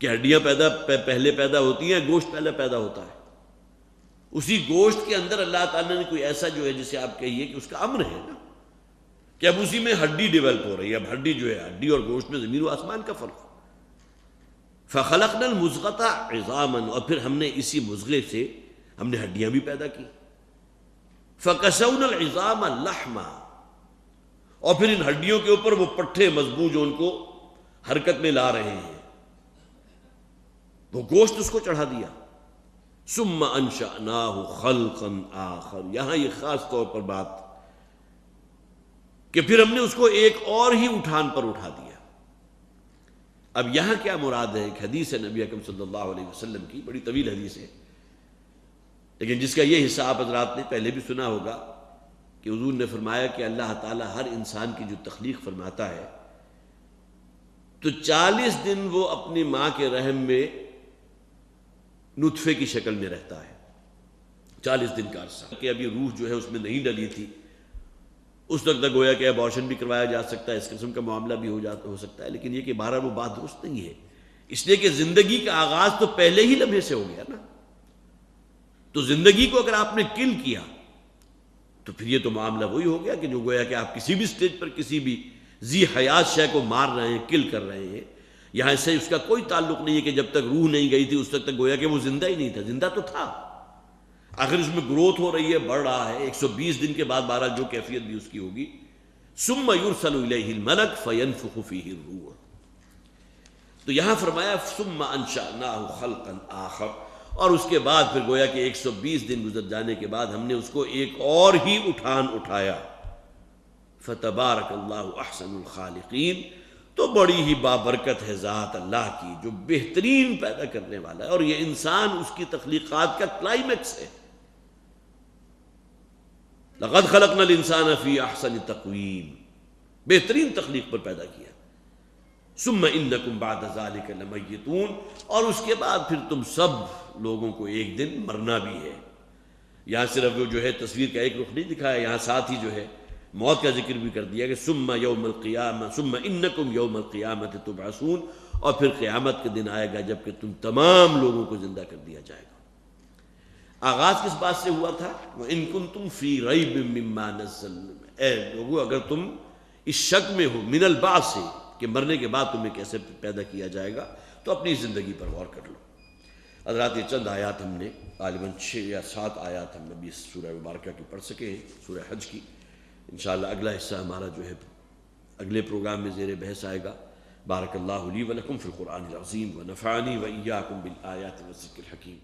کہ ہڈیاں پہلے پیدا ہوتی ہیں، گوشت پہلے پیدا ہوتا ہے. اسی گوشت کے اندر اللہ تعالیٰ نے کوئی ایسا جو ہے جسے آپ کہیے کہ اس کا امر ہے نا، کہ اب اسی میں ہڈی ڈیولپ ہو رہی ہے. اب ہڈی جو ہے، ہڈی اور گوشت میں زمین و آسمان کا فرق. فخلقنا المضغۃ عظاما، اور پھر ہم نے اسی مضغے سے ہم نے ہڈیاں بھی پیدا کی. فکسونا العظام لحما، اور پھر ان ہڈیوں کے اوپر وہ پٹھے مضبوط جو ان کو حرکت میں لا رہے ہیں، وہ گوشت اس کو چڑھا دیا. ثم انشأناہ خلقا آخر، یہاں یہ خاص طور پر بات کہ پھر ہم نے اس کو ایک اور ہی اٹھان پر اٹھا دیا. اب یہاں کیا مراد ہے؟ ایک حدیث ہے نبی اکرم صلی اللہ علیہ وسلم کی، بڑی طویل حدیث ہے، لیکن جس کا یہ حصہ آپ حضرات نے پہلے بھی سنا ہوگا کہ حضور نے فرمایا کہ اللہ تعالیٰ ہر انسان کی جو تخلیق فرماتا ہے تو 40 دن وہ اپنی ماں کے رحم میں نطفے کی شکل میں رہتا ہے. 40 دن کا عرصہ کہ ابھی روح جو ہے اس میں نہیں ڈلی تھی، اس وقت تک گویا کہ ابارشن بھی کروایا جا سکتا ہے، اس قسم کا معاملہ بھی ہو سکتا ہے. لیکن یہ کہ بہرحال وہ بات درست نہیں ہے، اس لیے کہ زندگی کا آغاز تو پہلے ہی لمحے سے ہو گیا نا. تو زندگی کو اگر آپ نے کل کیا تو پھر یہ تو معاملہ وہی ہو گیا کہ جو گویا کہ آپ کسی بھی سٹیج پر کسی بھی ذی حیات شے کو مار رہے ہیں، کل کر رہے ہیں. یہاں سے اس کا کوئی تعلق نہیں ہے کہ جب تک روح نہیں گئی تھی اس وقت تک گویا کہ وہ زندہ ہی نہیں تھا. زندہ تو تھا، آخر اس میں گروتھ ہو رہی ہے، بڑھ رہا ہے. 120 دن کے بعد بہرحال جو کیفیت بھی اس کی ہوگی. ثم یرسل الیہ الملک فینفخ فیہ الروح. تو یہاں فرمایا ثم انشأناہ خلقا آخر، اور اس کے بعد پھر گویا کہ 120 دن گزر جانے کے بعد ہم نے اس کو ایک اور ہی اٹھان اٹھایا. فتبارک اللہ احسن الخالقین، تو بڑی ہی بابرکت ہے ذات اللہ کی جو بہترین پیدا کرنے والا ہے. اور یہ انسان اس کی تخلیقات کا کلائمیکس ہے. لقد خلقنا الانسان فی احسن تقویم، بہترین تخلیق پر پیدا کیا. ثم انکم بعد ذلک لمیتون، اور اس کے بعد پھر تم سب لوگوں کو ایک دن مرنا بھی ہے. یہاں صرف وہ جو ہے تصویر کا ایک رخ نہیں دکھایا، یہاں ساتھ ہی جو ہے موت کا ذکر بھی کر دیا کہ ثم یوم القیامہ ثم انکم یوم القیامۃ تبعثون، اور پھر قیامت کے دن آئے گا جب کہ تم تمام لوگوں کو زندہ کر دیا جائے گا. آغاز کس بات سے ہوا تھا؟ وَإِن كُنتُمْ فِي رَيْبٍ مِّمَّا نَزَّلْنَا، اے لوگو اگر تم اس شک میں ہو من البعث سے کہ مرنے کے بعد تمہیں کیسے پیدا کیا جائے گا، تو اپنی زندگی پر غور کر لو. حضرات یہ چند آیات ہم نے غالباً 6 یا 7 آیات ہم ابھی اس سورہ مبارکہ کی پڑھ سکے ہیں، سورہ حج کی. انشاءاللہ اگلا حصہ ہمارا جو ہے اگلے پروگرام میں زیر بحث آئے گا. بارک اللہ لی و لکم فی القرآن العظیم و نفعنی و ایاکم بالآیات والذکر الحکیم.